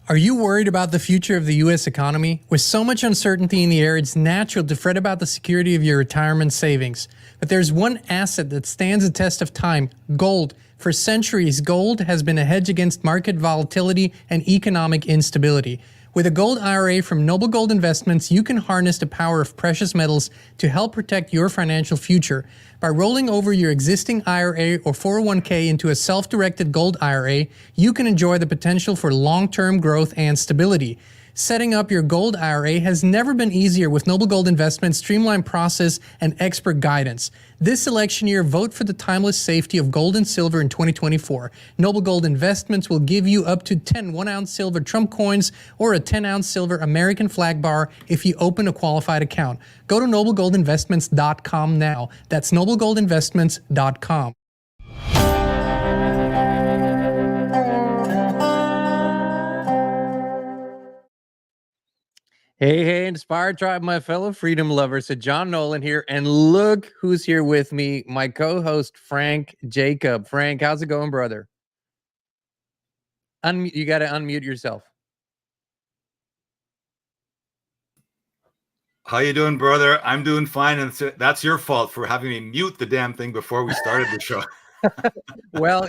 Are you worried about the future of the U.S. economy? With so much uncertainty in the air, it's natural to fret about the security of your retirement savings. But there's one asset that stands the test of time: gold. For centuries, gold has been a hedge against market volatility and economic instability. With a gold IRA from Noble Gold Investments, you can harness the power of precious metals to help protect your financial future. By rolling over your existing IRA or 401k into a self-directed gold IRA, you can enjoy the potential for long-term growth and stability. Setting up your gold IRA has never been easier with Noble Gold Investments' streamlined process and expert guidance. This election year, vote for the timeless safety of gold and silver in 2024. Noble Gold Investments will give you up to 10 1-ounce silver Trump coins or a 10-ounce silver American flag bar if you open a qualified account. Go to noblegoldinvestments.com now. That's noblegoldinvestments.com. Hey, Inspired Tribe, my fellow freedom lovers. So John Nolan here, and look who's here with me, my co-host, Frank Jacob. Frank, how's it going, brother? You got to unmute yourself. How you doing, brother? I'm doing fine, and that's your fault for having me mute the damn thing before we started the show. Well,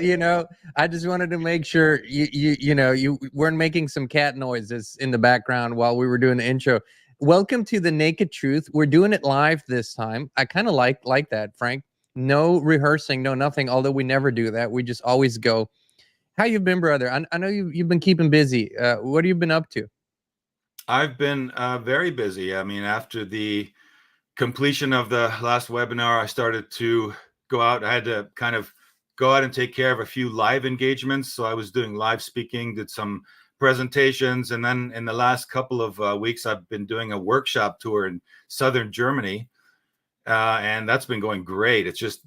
I just wanted to make sure you weren't making some cat noises in the background while we were doing the intro. Welcome to the Naked Truth. We're doing it live this time. I kind of like that, Frank. No rehearsing, no nothing. Although we never do that. We just always go. How you been, brother? I know you've been keeping busy. What have you been up to? I've been very busy. I mean, after the completion of the last webinar, I started to go out. I had to kind of go out and take care of a few live engagements. So I was doing live speaking, did some presentations. And then in the last couple of weeks, I've been doing a workshop tour in southern Germany. And that's been going great. It's just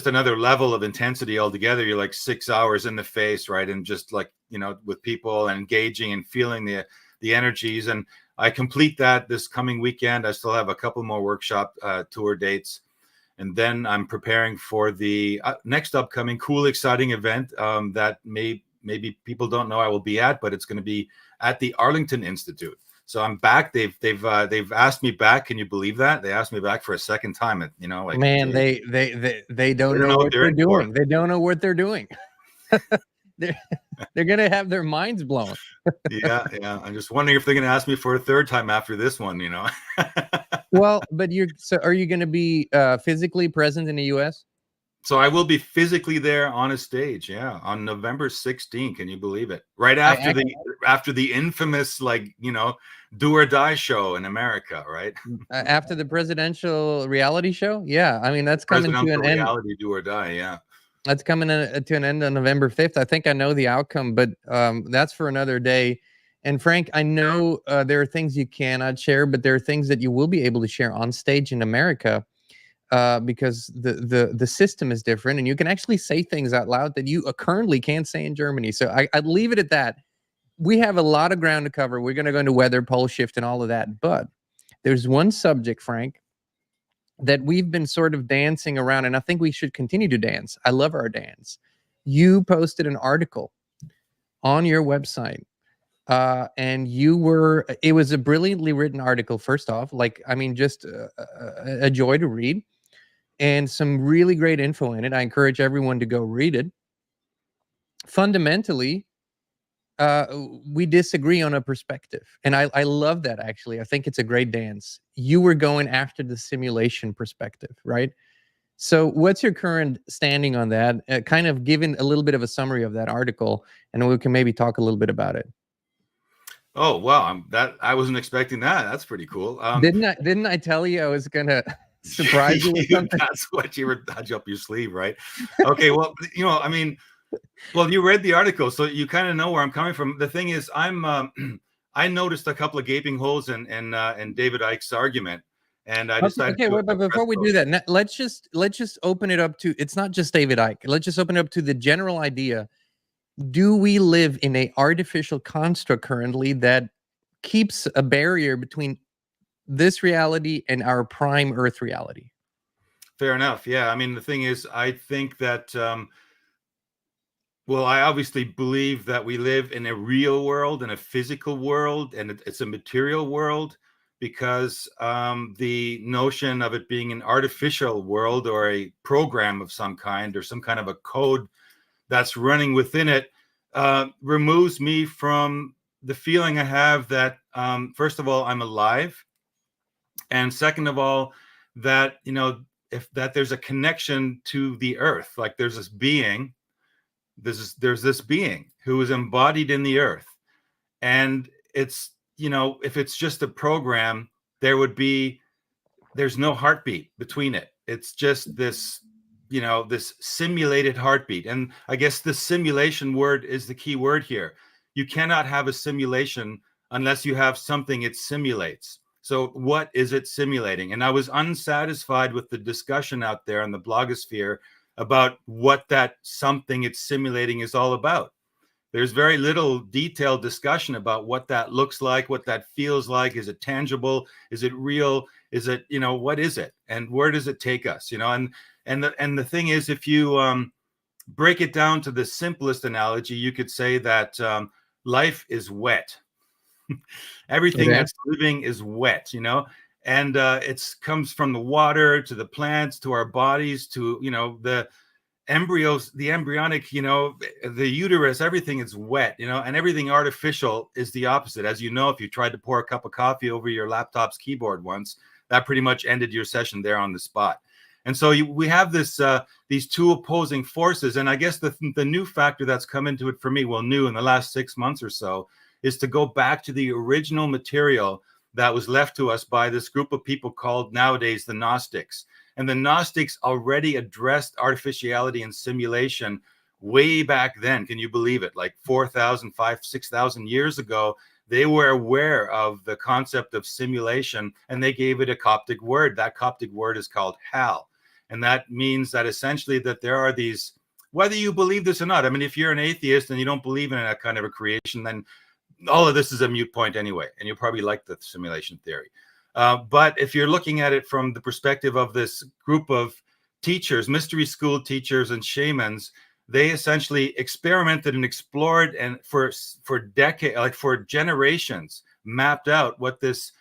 another level of intensity altogether. You're like 6 hours in the face, right? And just like, with people and engaging and feeling the energies. And I complete that this coming weekend. I still have a couple more workshop tour dates. And then I'm preparing for the next upcoming cool, exciting event that maybe people don't know I will be at, but it's going to be at the Arlington Institute. So I'm back. They've asked me back. Can you believe that? They asked me back for a second time. Man, they don't know what they're doing. They don't know what they're doing. They're gonna have their minds blown. yeah. I'm just wondering if they're gonna ask me for a third time after this one. Well, but are you gonna be physically present in the U.S.? So I will be physically there on a stage, on November 16th. Can you believe it? Right after the infamous, do or die show in America, right? After the presidential reality show, yeah. I mean, that's coming to an end. Reality do or die, yeah. That's coming to an end on November 5th. I think I know the outcome, but that's for another day. And Frank, I know there are things you cannot share, but there are things that you will be able to share on stage in America. Because the system is different, and you can actually say things out loud that you currently can't say in Germany. So I'd leave it at that. We have a lot of ground to cover. We're going to go into weather, pole shift, and all of that. But there's one subject, Frank, that we've been sort of dancing around, and I think we should continue to dance. I love our dance. You posted an article on your website, and it was a brilliantly written article, first off. Just a joy to read. And some really great info in it. I encourage everyone to go read it. Fundamentally, we disagree on a perspective. And I love that, actually. I think it's a great dance. You were going after the simulation perspective, right? So what's your current standing on that? Kind of giving a little bit of a summary of that article, and we can maybe talk a little bit about it. Oh, wow. I wasn't expecting that. That's pretty cool. Didn't I tell you I was going to surprise you with something? That's what you were up your sleeve, right? Okay, well, you read the article, so you kind of know where I'm coming from. The thing is, I noticed a couple of gaping holes in David Icke's argument, and I decided. Okay, but before we do that, let's just open it up to. It's not just David Icke. Let's just open it up to the general idea. Do we live in an artificial construct currently that keeps a barrier between this reality and our prime Earth reality? Fair enough. Yeah. I mean, the thing is, I think that Well, I obviously believe that we live in a real world, in a physical world, and it's a material world, because the notion of it being an artificial world or a program of some kind or some kind of a code that's running within it removes me from the feeling I have that, first of all, I'm alive. And second of all, that, if that there's a connection to the earth, like there's this being, there's this being who is embodied in the earth. And it's, if it's just a program, there's no heartbeat between it. It's just this, this simulated heartbeat. And I guess the simulation word is the key word here. You cannot have a simulation unless you have something it simulates. So what is it simulating? And I was unsatisfied with the discussion out there on the blogosphere about what that something it's simulating is all about. There's very little detailed discussion about what that looks like, what that feels like. Is it tangible? Is it real? Is it, what is it? And where does it take us? And the thing is, if you break it down to the simplest analogy, you could say that life is wet. Everything that's living is wet, and it comes from the water to the plants to our bodies to, the embryos, the embryonic, the uterus, everything is wet, and everything artificial is the opposite. As you know, if you tried to pour a cup of coffee over your laptop's keyboard once, that pretty much ended your session there on the spot. And so we have these two opposing forces. And I guess the new factor that's come into it for me, well, new in the last 6 months or so, is to go back to the original material that was left to us by this group of people called nowadays the Gnostics. And the Gnostics already addressed artificiality and simulation way back then. Can you believe it? Like 4,000, 5,000, 6,000 years ago, they were aware of the concept of simulation, and they gave it a Coptic word. That Coptic word is called hal. And that means that essentially that there are these, whether you believe this or not, I mean, if you're an atheist and you don't believe in that kind of a creation, then all of this is a moot point anyway, and you'll probably like the simulation theory. But if you're looking at it from the perspective of this group of teachers, mystery school teachers and shamans, they essentially experimented and explored, and for decades, like for generations, mapped out what this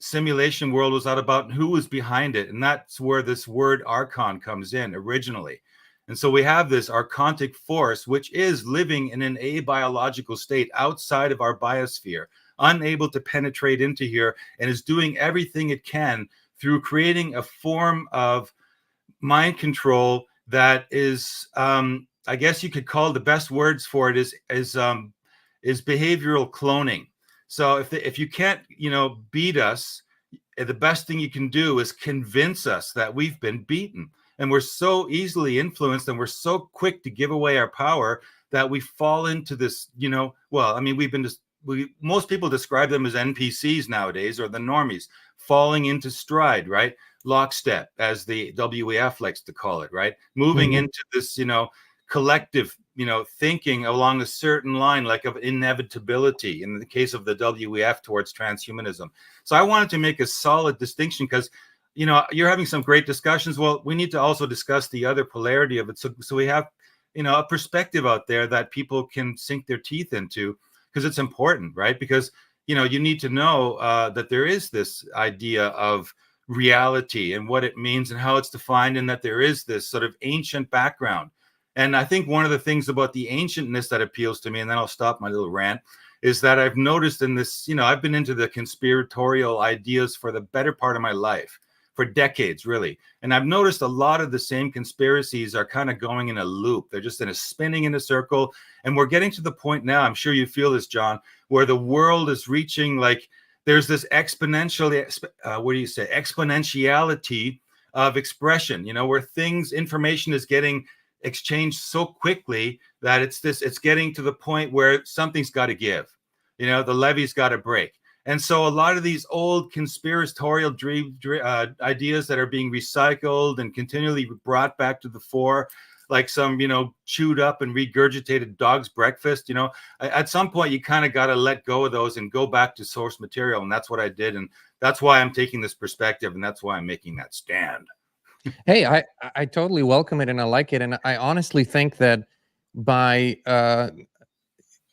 simulation world was all about and who was behind it. And that's where this word archon comes in originally. And so we have this archontic force, which is living in an abiological state outside of our biosphere, unable to penetrate into here, and is doing everything it can through creating a form of mind control that is, I guess you could call, the best words for it is behavioral cloning. So if you can't, beat us, the best thing you can do is convince us that we've been beaten. And we're so easily influenced, and we're so quick to give away our power that we fall into this, well, I mean, most people describe them as NPCs nowadays, or the normies, falling into stride, right? Lockstep, as the WEF likes to call it, right? Moving into this, collective, thinking along a certain line, like of inevitability in the case of the WEF towards transhumanism. So I wanted to make a solid distinction, because you're having some great discussions. Well, we need to also discuss the other polarity of it. So we have, a perspective out there that people can sink their teeth into, because it's important, right? Because, you need to know that there is this idea of reality and what it means and how it's defined, and that there is this sort of ancient background. And I think one of the things about the ancientness that appeals to me, and then I'll stop my little rant, is that I've noticed in this, I've been into the conspiratorial ideas for the better part of my life, for decades, really. And I've noticed a lot of the same conspiracies are kind of going in a loop. They're just spinning in a circle. And we're getting to the point now, I'm sure you feel this, John, where the world is reaching, like, there's this exponentiality of expression, where information is getting exchanged so quickly that it's getting to the point where something's got to give, the levee's got to break. And so a lot of these old conspiratorial ideas that are being recycled and continually brought back to the fore, like some, chewed up and regurgitated dog's breakfast, at some point you kind of got to let go of those and go back to source material. And that's what I did. And that's why I'm taking this perspective. And that's why I'm making that stand. Hey, I totally welcome it, and I like it. And I honestly think that by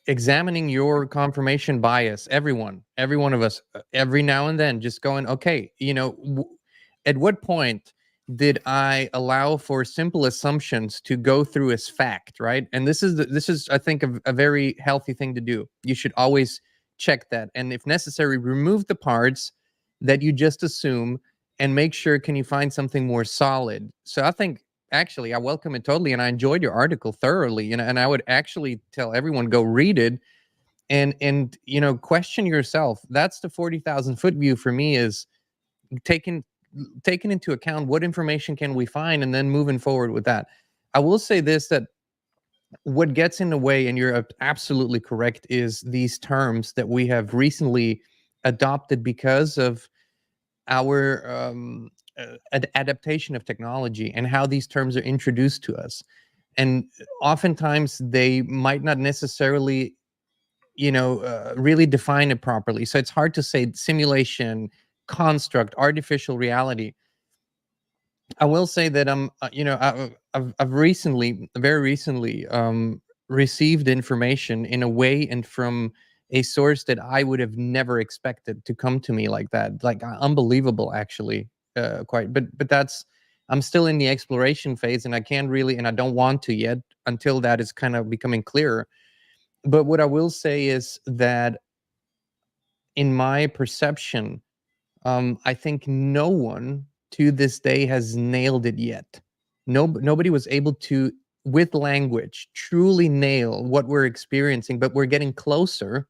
examining your confirmation bias. Every one of us, every now and then, just going, okay, at what point did I allow for simple assumptions to go through as fact, right? And this is I think a very healthy thing to do. You should always check that, and if necessary, remove the parts that you just assume and make sure, can you find something more solid? So I think, actually, I welcome it totally, and I enjoyed your article thoroughly, and I would actually tell everyone, go read it, and question yourself. That's the 40,000 foot view for me, is taking into account what information can we find, and then moving forward with that. I will say this, that what gets in the way, and you're absolutely correct, is these terms that we have recently adopted because of our adaptation of technology and how these terms are introduced to us. And oftentimes they might not necessarily really define it properly. So it's hard to say simulation, construct, artificial reality. I will say that I've recently, very recently, received information in a way and from a source that I would have never expected to come to me like that. Like, unbelievable, actually, quite. But that's, I'm still in the exploration phase, and I can't really, and I don't want to yet, until that is kind of becoming clearer. But what I will say is that, in my perception, I think no one to this day has nailed it yet. Nobody was able to, with language, truly nail what we're experiencing, but we're getting closer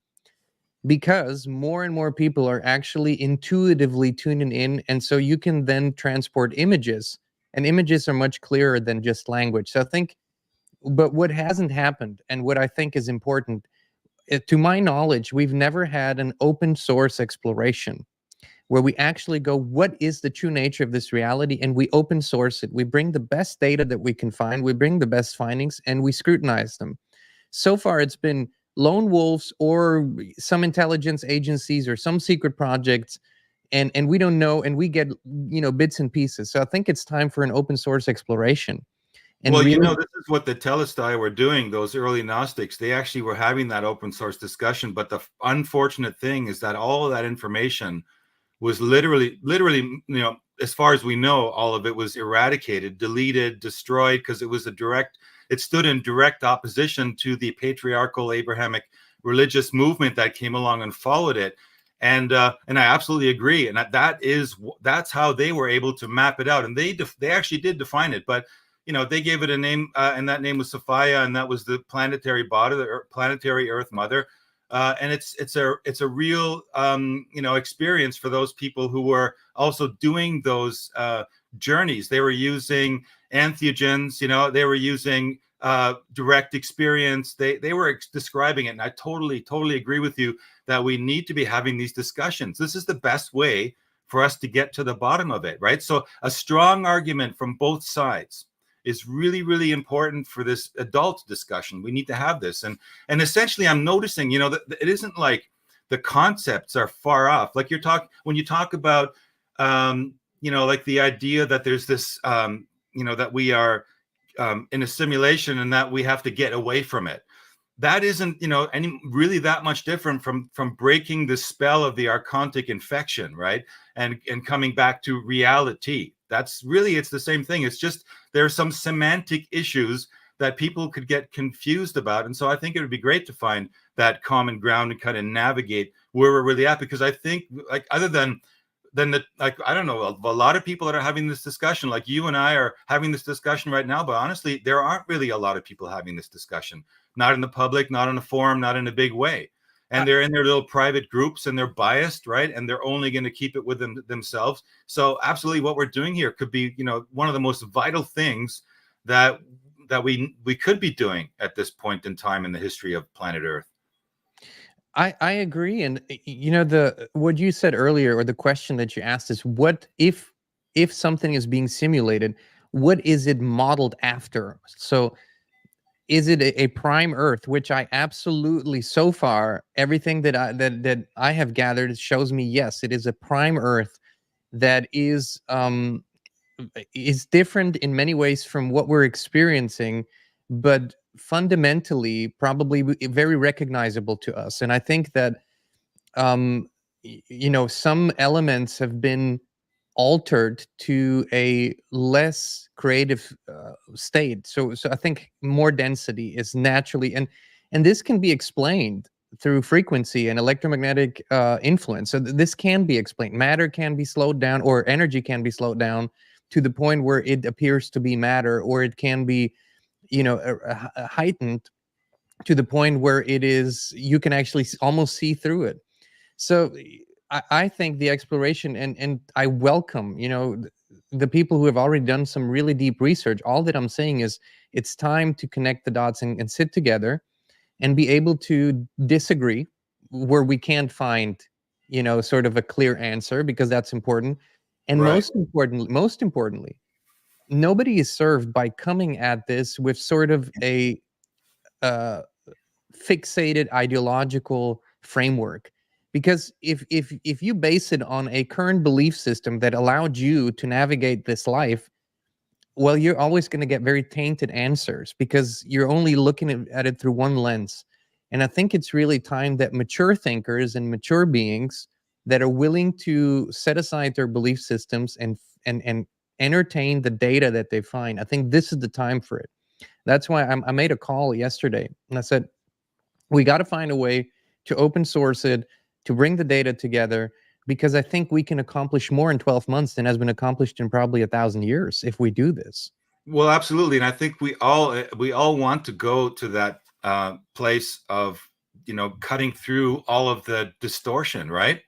because more and more people are actually intuitively tuning in. And so you can then transport images, and images are much clearer than just language. So I think, but what hasn't happened, and what I think is important, to my knowledge, we've never had an open source exploration where we actually go, what is the true nature of this reality? And we open source it. We bring the best data that we can find, we bring the best findings, and we scrutinize them. So far, it's been lone wolves or some intelligence agencies or some secret projects, and we don't know, and we get bits and pieces. So I think it's time for an open source exploration. And well, really, this is what the Telestai were doing, those early Gnostics. They actually were having that open source discussion. But the unfortunate thing is that all of that information was literally, as far as we know, all of it was eradicated, deleted, destroyed, because it stood in direct opposition to the patriarchal Abrahamic religious movement that came along and followed it. And I absolutely agree. And that's how they were able to map it out. And they actually did define it, but they gave it a name, and that name was Sophia, and that was the planetary body, the planetary Earth Mother. And it's a real experience for those people who were also doing those journeys. They were using entheogens, they were using direct experience. They were describing it, and I totally agree with you that we need to be having these discussions. This is the best way for us to get to the bottom of it, right? So a strong argument from both sides is really, really important for this adult discussion. We need to have this. And essentially, I'm noticing, that it isn't like the concepts are far off. Like when you talk about, like the idea that there's this, that we are in a simulation and that we have to get away from it. That isn't, any really that much different from breaking the spell of the archontic infection, right? And coming back to reality. That's really, it's the same thing. It's just there are some semantic issues that people could get confused about. And so I think it would be great to find that common ground and kind of navigate where we're really at. Because I think, like, other than I don't know, a lot of people that are having this discussion, like you and I are having this discussion right now, but honestly, there aren't really a lot of people having this discussion, not in the public, not on a forum, not in a big way. And they're in their little private groups, and they're biased, right? And they're only going to keep it with themselves. So absolutely, what we're doing here could be, one of the most vital things that we could be doing at this point in time in the history of planet Earth. I agree. And what you said earlier, or the question that you asked, is what if something is being simulated, what is it modeled after? So is it a prime Earth, which I absolutely, so far, everything that I have gathered shows me, yes, it is a prime Earth that is different in many ways from what we're experiencing, but fundamentally probably very recognizable to us. And I think that some elements have been altered to a less creative state. So I think more density is naturally, and this can be explained through frequency and electromagnetic influence. So this can be explained. Matter can be slowed down, or energy can be slowed down to the point where it appears to be matter, or it can be, heightened to the point where you can actually almost see through it. So I think the exploration, and I welcome, the people who have already done some really deep research. All that I'm saying is it's time to connect the dots and sit together and be able to disagree where we can't find, sort of a clear answer, because that's important. And Right. most importantly, nobody is served by coming at this with sort of a fixated ideological framework. Because if you base it on a current belief system that allowed you to navigate this life, well, you're always going to get very tainted answers, because you're only looking at it through one lens. And I think it's really time that mature thinkers and mature beings that are willing to set aside their belief systems and entertain the data that they find. I think this is the time for it. That's why I made a call yesterday, and I said, we got to find a way to open source it, to bring the data together, because I think we can accomplish more in 12 months than has been accomplished in probably 1,000 years if we do this. Well, absolutely, and I think we all want to go to that place of cutting through all of the distortion, right?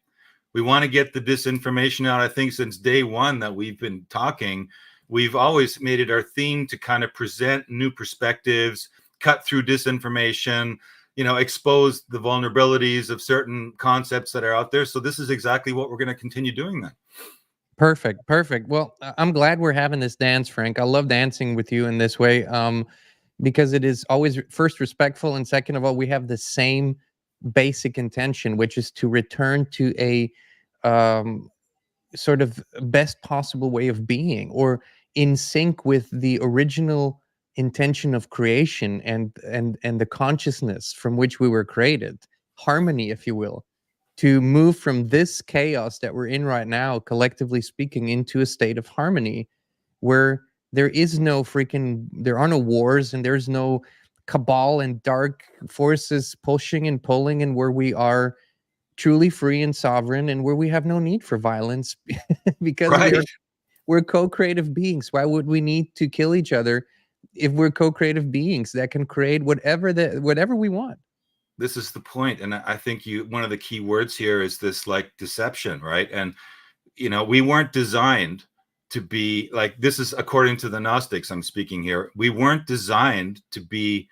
We want to get the disinformation out. I think since day one that we've been talking, we've always made it our theme to kind of present new perspectives, cut through disinformation, expose the vulnerabilities of certain concepts that are out there. So this is exactly what we're going to continue doing then. Perfect. Well, I'm glad we're having this dance, Frank. I love dancing with you in this way, because it is always first respectful, and second of all, we have the same basic intention, which is to return to a sort of best possible way of being, or in sync with the original intention of creation and the consciousness from which we were created, harmony, if you will, to move from this chaos that we're in right now, collectively speaking, into a state of harmony where there are no wars, and there's no cabal and dark forces pushing and pulling, and where we are truly free and sovereign, and where we have no need for violence because Right. we're co-creative beings. Why would we need to kill each other if we're co-creative beings that can create whatever we want? This is the point, and I think one of the key words here is this, like, deception, right? And we weren't designed to be like this. Is according to the Gnostics I'm speaking here. We weren't designed to be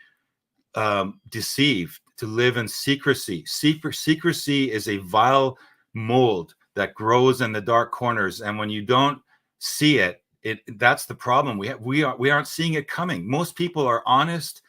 deceived, to live in secrecy. Secrecy is a vile mold that grows in the dark corners, and when you don't see it, that's the problem. We aren't seeing it coming. Most people are honest,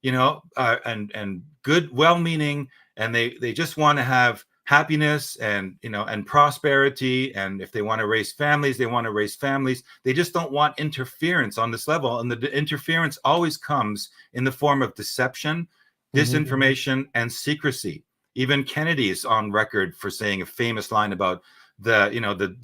and good, well-meaning, and they just want to have happiness and and prosperity, and if they want to raise families, they want to raise families. They just don't want interference on this level, and the interference always comes in the form of deception, disinformation, and secrecy. Even Kennedy is on record for saying a famous line about the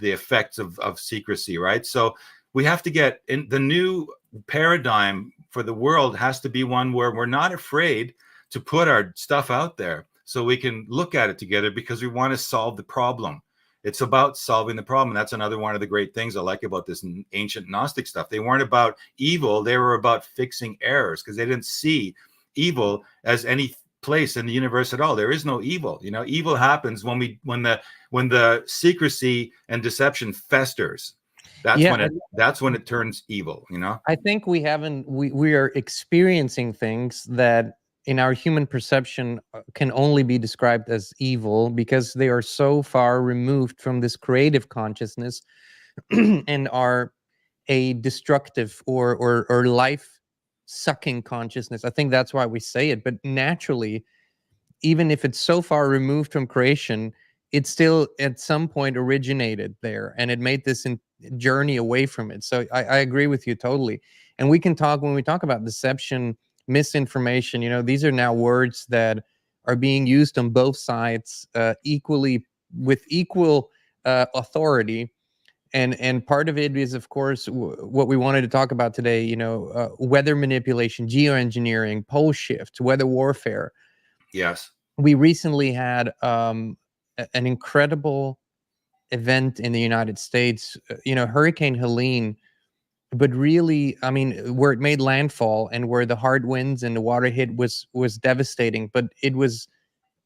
effects of secrecy, right? So we have to get in. The new paradigm for the world has to be one where we're not afraid to put our stuff out there, so we can look at it together, because we want to solve the problem. It's about solving the problem. That's another one of the great things I like about this ancient Gnostic stuff. They weren't about evil. They were about fixing errors, because they didn't see evil as any place in the universe at all. There is no evil. Evil happens when the secrecy and deception festers. That's when it turns evil. I think we are experiencing things that in our human perception can only be described as evil, because they are so far removed from this creative consciousness and are a destructive or life sucking consciousness. I think that's why we say it. But naturally, even if it's so far removed from creation, it still at some point originated there, and it made this journey away from it. So I agree with you totally. And we can talk, when we talk about deception, misinformation. These are now words that are being used on both sides equally, with equal authority. And part of it is, of course, what we wanted to talk about today, weather manipulation, geoengineering, pole shifts, weather warfare. Yes. We recently had an incredible event in the United States, Hurricane Helene, but really, I mean, where it made landfall and where the hard winds and the water hit was devastating. But it was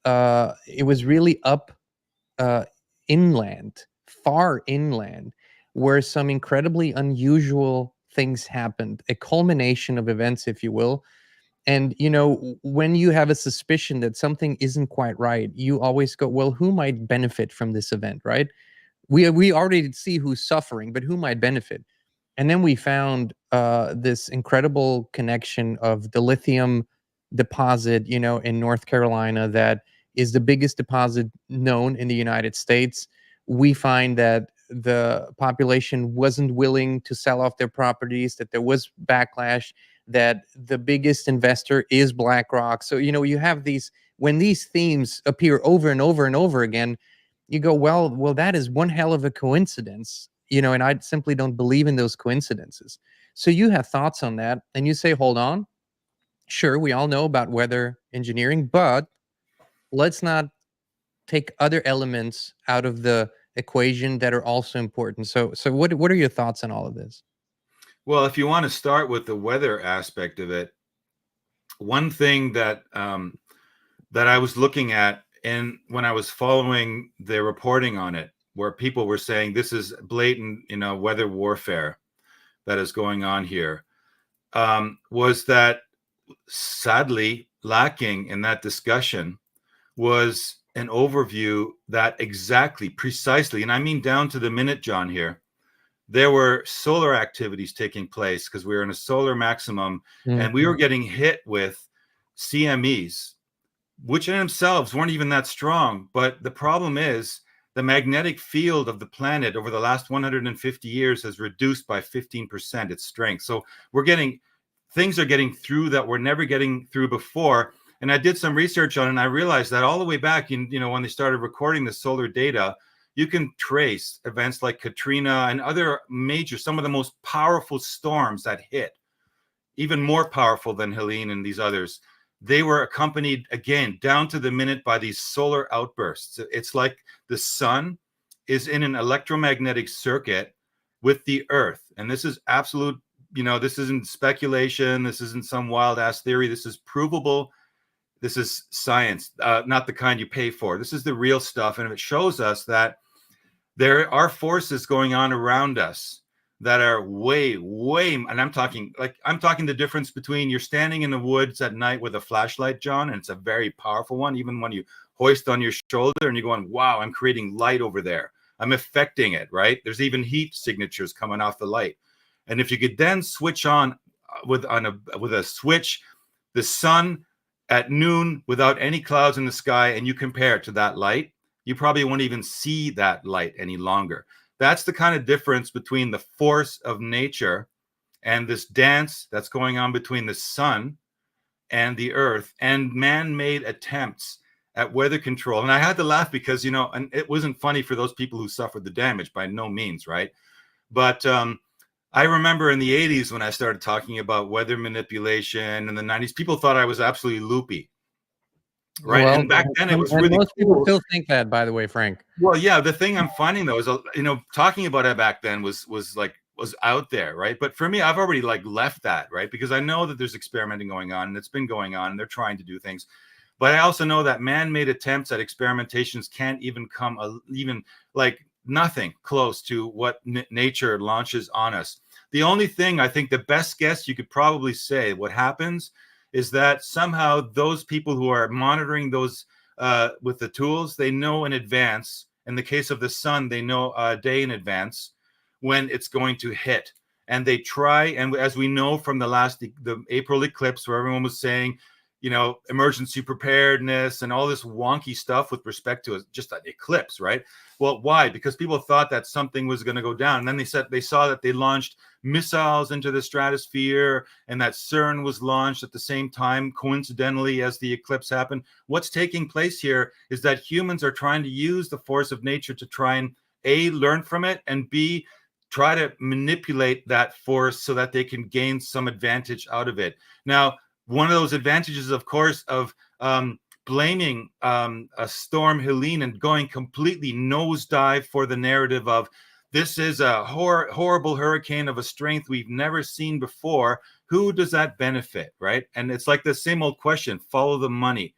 really up inland, far inland, where some incredibly unusual things happened, a culmination of events, if you will. And when you have a suspicion that something isn't quite right, you always go, well, who might benefit from this event, right? We already see who's suffering, but who might benefit? And then we found this incredible connection of the lithium deposit, in North Carolina, that is the biggest deposit known in the United States. We find that the population wasn't willing to sell off their properties, that there was backlash, that the biggest investor is BlackRock. So, you have these, when these themes appear over and over and over again, you go, well, that is one hell of a coincidence, and I simply don't believe in those coincidences. So you have thoughts on that, and you say, hold on, sure, we all know about weather engineering, but let's not take other elements out of the equation that are also important. So what are your thoughts on all of this? Well, if you want to start with the weather aspect of it, one thing that that I was looking at, and when I was following the reporting on it, where people were saying this is blatant, weather warfare that is going on here, was that sadly lacking in that discussion was an overview that precisely, and I mean down to the minute, John, here, there were solar activities taking place because we were in a solar maximum, and we were getting hit with CMEs, which in themselves weren't even that strong. But the problem is the magnetic field of the planet over the last 150 years has reduced by 15% its strength. So things are getting through that we're never getting through before. And I did some research on it, and I realized that all the way back in, when they started recording the solar data, you can trace events like Katrina and other some of the most powerful storms that hit, even more powerful than Helene and these others. They were accompanied, again, down to the minute, by these solar outbursts. It's like the sun is in an electromagnetic circuit with the earth. And this is absolute, this isn't speculation. This isn't some wild ass theory. This is provable. This is science, not the kind you pay for. This is the real stuff. And it shows us that there are forces going on around us that are way, and I'm talking the difference between you're standing in the woods at night with a flashlight, John, and it's a very powerful one, even when you hoist on your shoulder and you're going, wow, I'm creating light over there. I'm affecting it, right? There's even heat signatures coming off the light. And if you could then switch on with a switch, the sun at noon without any clouds in the sky, and you compare it to that light, you probably won't even see that light any longer. That's the kind of difference between the force of nature and this dance that's going on between the sun and the earth and man-made attempts at weather control. And I had to laugh because, and it wasn't funny for those people who suffered the damage, by no means, right? But I remember in the 80s when I started talking about weather manipulation in the 90s, people thought I was absolutely loopy. Right. Well, and back then it was really most cool. people still think that, by the way, Frank. Well, yeah, the thing I'm finding though is, talking about it back then was out there, right? But for me, I've already left that, right? Because I know that there's experimenting going on, and it's been going on, and they're trying to do things. But I also know that man-made attempts at experimentations can't even come nothing close to what nature launches on us. The only thing, I think, the best guess you could probably say what happens is that somehow those people who are monitoring those with the tools, they know in advance. In the case of the sun, they know a day in advance when it's going to hit. And they try, and as we know from the April eclipse, where everyone was saying, emergency preparedness and all this wonky stuff with respect to just an eclipse, right? Well, why? Because people thought that something was going to go down. And then they saw that they launched missiles into the stratosphere, and that CERN was launched at the same time, coincidentally, as the eclipse happened. What's taking place here is that humans are trying to use the force of nature to try and A, learn from it, and B, try to manipulate that force so that they can gain some advantage out of it. Now, one of those advantages, of course, of blaming a storm Helene and going completely nosedive for the narrative of this is a horrible hurricane of a strength we've never seen before. Who does that benefit, right? And it's like the same old question, follow the money.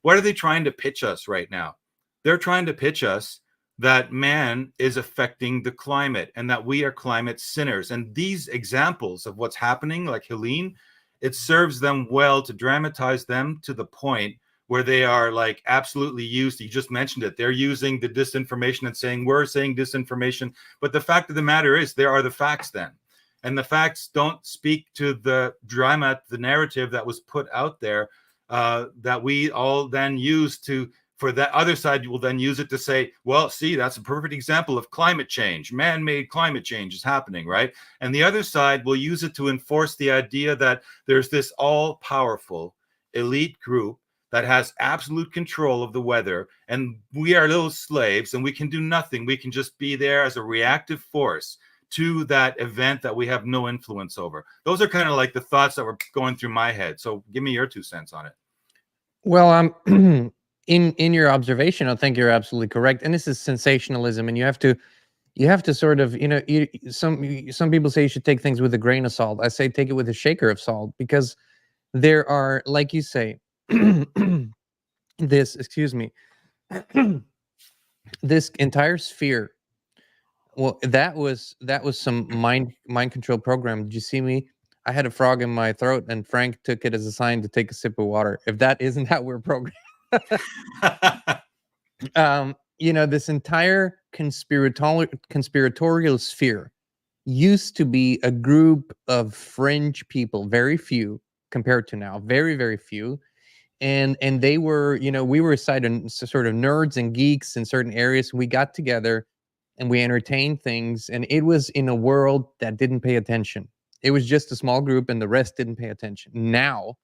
What are they trying to pitch us right now? They're trying to pitch us that man is affecting the climate and that we are climate sinners. And these examples of what's happening, like Helene, it serves them well to dramatize them to the point where they are like absolutely used. You just mentioned it. They're using the disinformation and saying, we're saying disinformation. But the fact of the matter is, there are the facts then. And the facts don't speak to the drama, the narrative that was put out there that we all then use to, for that other side, you will then use it to say, well, see, that's a perfect example of climate change. Man-made climate change is happening, right? And the other side will use it to enforce the idea that there's this all-powerful elite group that has absolute control of the weather, and we are little slaves, and we can do nothing. We can just be there as a reactive force to that event that we have no influence over. Those are kind of like the thoughts that were going through my head. So give me your 2 cents on it. Well, in your observation, I think you're absolutely correct. And this is sensationalism, and you have to sort of, some people say you should take things with a grain of salt. I say take it with a shaker of salt, because there are, like you say, this entire sphere. Well, that was some mind control program. Did you see me? I had a frog in my throat, and Frank took it as a sign to take a sip of water. If that isn't how we're programmed. This entire conspiratorial sphere used to be a group of fringe people, very few compared to now, very, very few. And they were, we were sort of nerds and geeks in certain areas. We got together and we entertained things, and it was in a world that didn't pay attention. It was just a small group and the rest didn't pay attention. Now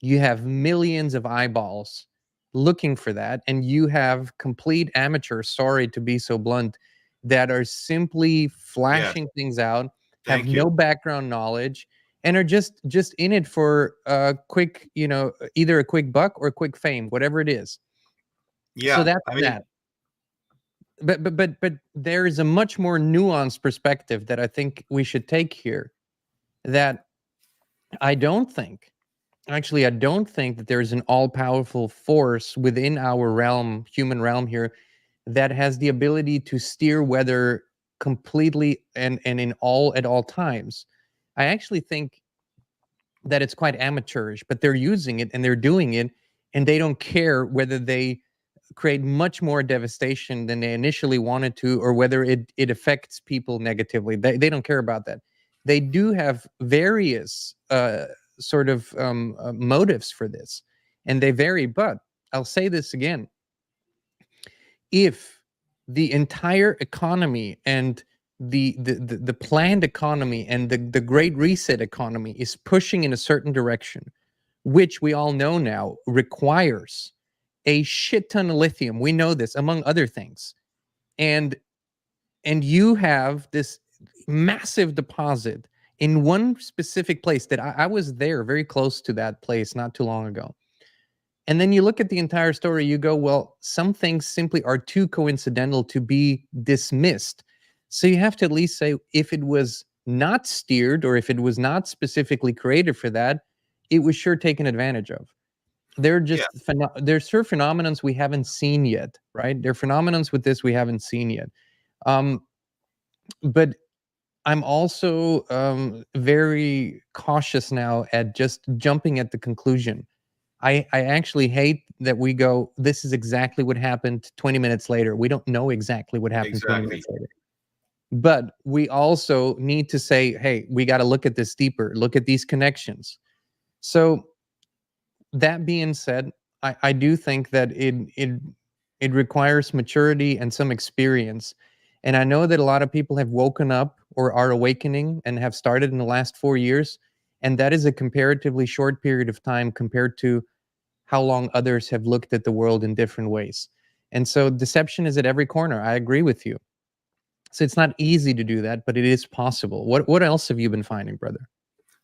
you have millions of eyeballs looking for that, and you have complete amateurs, sorry to be so blunt, that are simply flashing things out, have no background knowledge, and are just in it for a quick, either a quick buck or a quick fame, whatever it is. Yeah. So that's that. But there is a much more nuanced perspective that I think we should take here, that I don't think that there's an all-powerful force within our realm, human realm here, that has the ability to steer weather completely and at all times. I actually think that it's quite amateurish, but they're using it and they're doing it, and they don't care whether they create much more devastation than they initially wanted to, or whether it affects people negatively. They don't care about that. They do have various motives for this, and they vary. But I'll say this again: if the entire economy and the planned economy and the Great Reset economy is pushing in a certain direction, which we all know now requires a shit ton of lithium. We know this, among other things. And you have this massive deposit in one specific place that I was there very close to that place not too long ago. And then you look at the entire story, you go, well, some things simply are too coincidental to be dismissed. So you have to at least say, if it was not steered, or if it was not specifically created for that, it was sure taken advantage of. They're just they're sure phenomenons we haven't seen yet, right? They're phenomenons with this we haven't seen yet. But I'm also very cautious now at just jumping at the conclusion. I actually hate that we go, this is exactly what happened 20 minutes later. We don't know exactly what happened 20 minutes later. But we also need to say, hey, we got to look at this deeper, look at these connections. So That being said, I do think that it requires maturity and some experience. And I know that a lot of people have woken up or are awakening and have started in the last 4 years. And that is a comparatively short period of time compared to how long others have looked at the world in different ways. And so deception is at every corner. I agree with you. So it's not easy to do that, but it is possible. What else have you been finding, brother?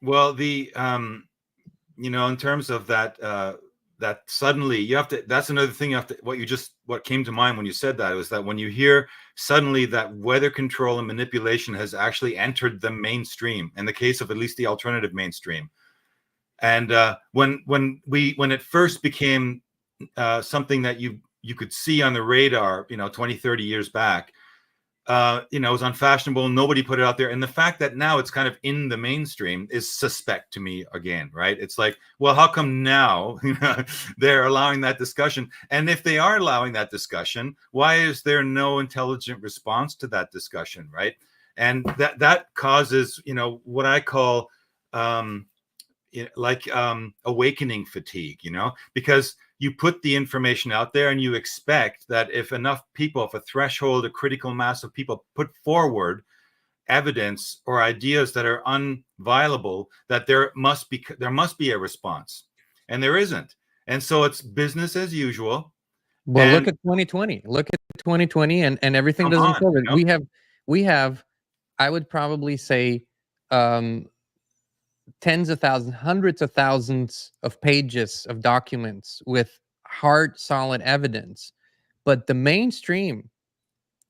Well, you know, in terms of that, that suddenly you have to, that's another thing you have to, what came to mind when you said that was that when you hear suddenly that weather control and manipulation has actually entered the mainstream, in the case of at least the alternative mainstream. And when it first became something that you could see on the radar, you know, 20, 30 years back, you know, it was unfashionable. Nobody put it out there. And the fact that now it's kind of in the mainstream is suspect to me again, right? It's like, well, how come now they're allowing that discussion? And if they are allowing that discussion, why is there no intelligent response to that discussion, right? And that causes, you know, what I call awakening fatigue, you know, because you put the information out there and you expect that if enough people, if a threshold, a critical mass of people put forward evidence or ideas that are unviolable, that there must be a response, and there isn't. And so it's business as usual. Well, And look at 2020. Look at 2020 and everything come doesn't on, forward. you know? We have, I would probably say, tens of thousands, hundreds of thousands of pages of documents with hard, solid evidence. But the mainstream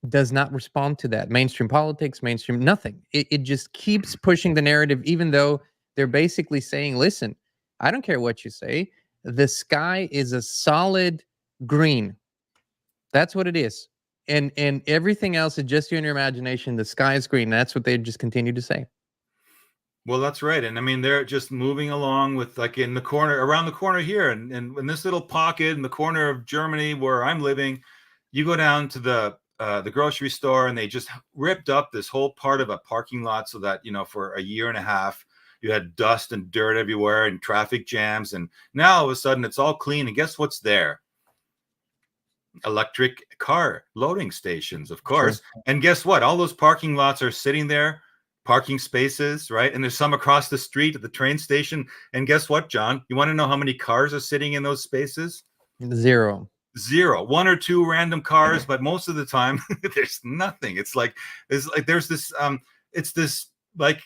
does not respond to that. Mainstream politics, mainstream, nothing. It just keeps pushing the narrative, even though they're basically saying, listen, I don't care what you say. The sky is a solid green. That's what it is. And everything else is just you in your imagination. The sky is green. That's what they just continue to say. Well, that's right. And I mean, they're just moving along with, like, in the corner, around the corner here, and in this little pocket in the corner of Germany where I'm living, you go down to the grocery store and they just ripped up this whole part of a parking lot so that, you know, for a year and a half, you had dust and dirt everywhere and traffic jams. And now all of a sudden it's all clean. And guess what's there? Electric car loading stations, of course. Sure. And guess what? All those parking lots are sitting there, parking spaces, right? And there's some across the street at the train station. And guess what, John? You want to know how many cars are sitting in those spaces? Zero. One or two random cars, but most of the time there's nothing. It's like there's this it's this, like,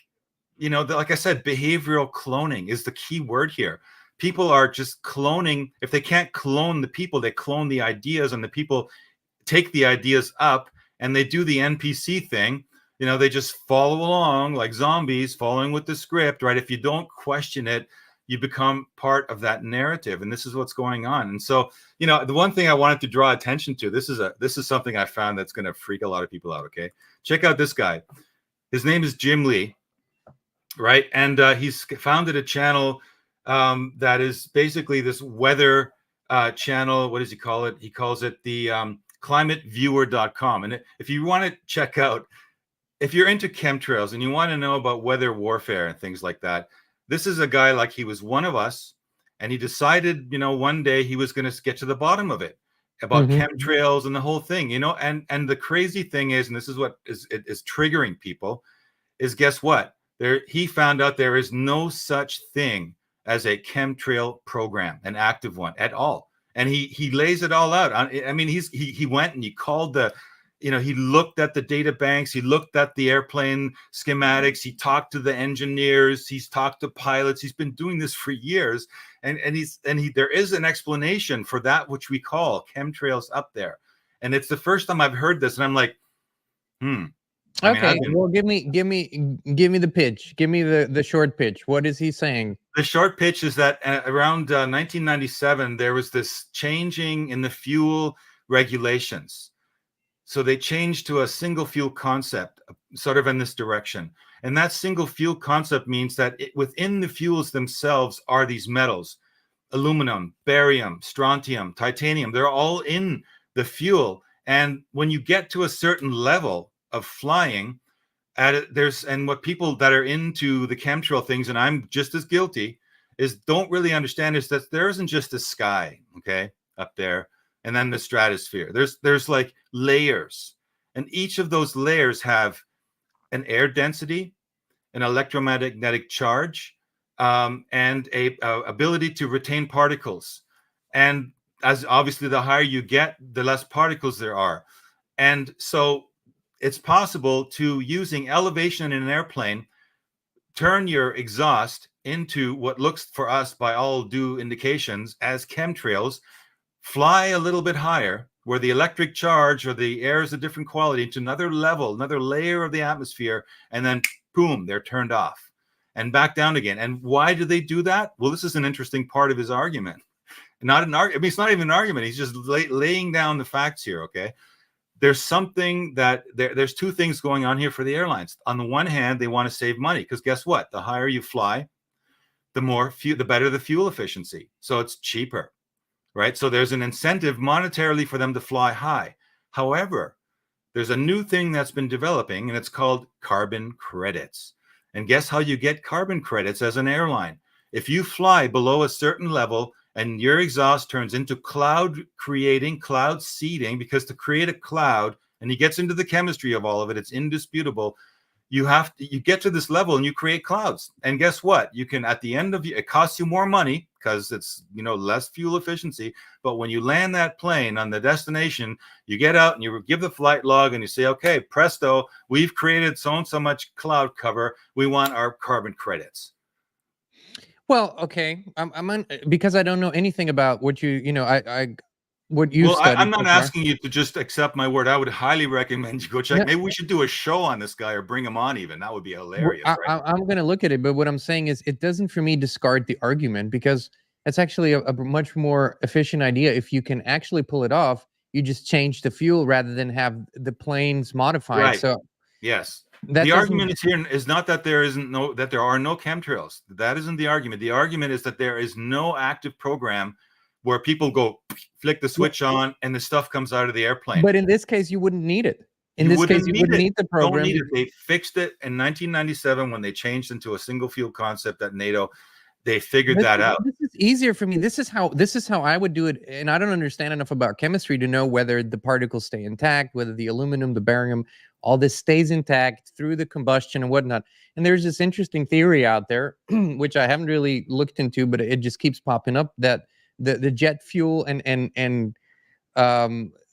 you know, like I said, behavioral cloning is the key word here. People are just cloning. If they can't clone the people, they clone the ideas, and the people take the ideas up and they do the NPC thing. You know, they just follow along like zombies, following with the script, right? If you don't question it, you become part of that narrative, and this is what's going on. And so, you know, the one thing I wanted to draw attention to, this is something I found that's going to freak a lot of people out. Okay, check out this guy. His name is Jim Lee, right? And he's founded a channel that is basically this weather channel. What does he call it? He calls it the climateviewer.com. And if you want to check out, if you're into chemtrails and you want to know about weather warfare and things like that, this is a guy, like, he was one of us, and he decided, you know, one day he was going to get to the bottom of it, about chemtrails and the whole thing, you know. And the crazy thing is, and this is what is triggering people, is, guess what? He found out there is no such thing as a chemtrail program, an active one at all. And he lays it all out. I mean, he went and he called the, you know, he looked at the data banks, he looked at the airplane schematics, he talked to the engineers, he's talked to pilots. He's been doing this for years, and there is an explanation for that which we call chemtrails up there. And it's the first time I've heard this, and I'm like, Okay, well, give me the pitch. Give me the short pitch. What is he saying? The short pitch is that around 1997, there was this changing in the fuel regulations. So they changed to a single fuel concept, sort of in this direction. And that single fuel concept means that within the fuels themselves are these metals: aluminum, barium, strontium, titanium. They're all in the fuel. And when you get to a certain level of flying, and what people that are into the chemtrail things, and I'm just as guilty, don't really understand is that there isn't just the sky, okay, up there, and then the stratosphere. There's like layers, and each of those layers have an air density, an electromagnetic charge, and a ability to retain particles. And as obviously the higher you get, the less particles there are. And so it's possible to, using elevation in an airplane, turn your exhaust into what looks for us, by all due indications, as chemtrails, fly a little bit higher, where the electric charge or the air is a different quality, to another level, another layer of the atmosphere, and then boom, they're turned off and back down again. And why do they do that? Well, this is an interesting part of his argument. Not an argument. I mean, it's not even an argument. He's just laying down the facts here, okay? There's something that there's two things going on here for the airlines. On the one hand, they want to save money, because guess what? The higher you fly, the better the fuel efficiency. So it's cheaper, right? So there's an incentive monetarily for them to fly high. However, there's a new thing that's been developing, and it's called carbon credits. And guess how you get carbon credits as an airline? If you fly below a certain level and your exhaust turns into cloud seeding, because to create a cloud, and he gets into the chemistry of all of it, it's indisputable. You get to this level and you create clouds. And guess what? You can, at the end of it costs you more money because it's, less fuel efficiency. But when you land that plane on the destination, you get out and you give the flight log and you say, okay, presto, we've created so and so much cloud cover. We want our carbon credits. Well, okay, I'm on, because I don't know anything about what what you Well, studied. I'm not asking you to just accept my word. I would highly recommend you go check. Yeah. Maybe we should do a show on this guy or bring him on even. That would be hilarious. Right? I'm going to look at it, but what I'm saying is it doesn't, for me, discard the argument, because it's actually a much more efficient idea. If you can actually pull it off, you just change the fuel rather than have the planes modified. Right. So yes. The argument is not that there are no chemtrails. That isn't the argument. The argument is that there is no active program where people go flick the switch on and the stuff comes out of the airplane. But in this case, you wouldn't need it. In this case, you wouldn't need the program. Don't need it. They fixed it in 1997 when they changed into a single fuel concept at NATO. They figured that out. This is easier for me. This is how I would do it. And I don't understand enough about chemistry to know whether the particles stay intact, whether the aluminum, the barium, all this stays intact through the combustion and whatnot. And there's this interesting theory out there, which I haven't really looked into, but it just keeps popping up, that the jet fuel and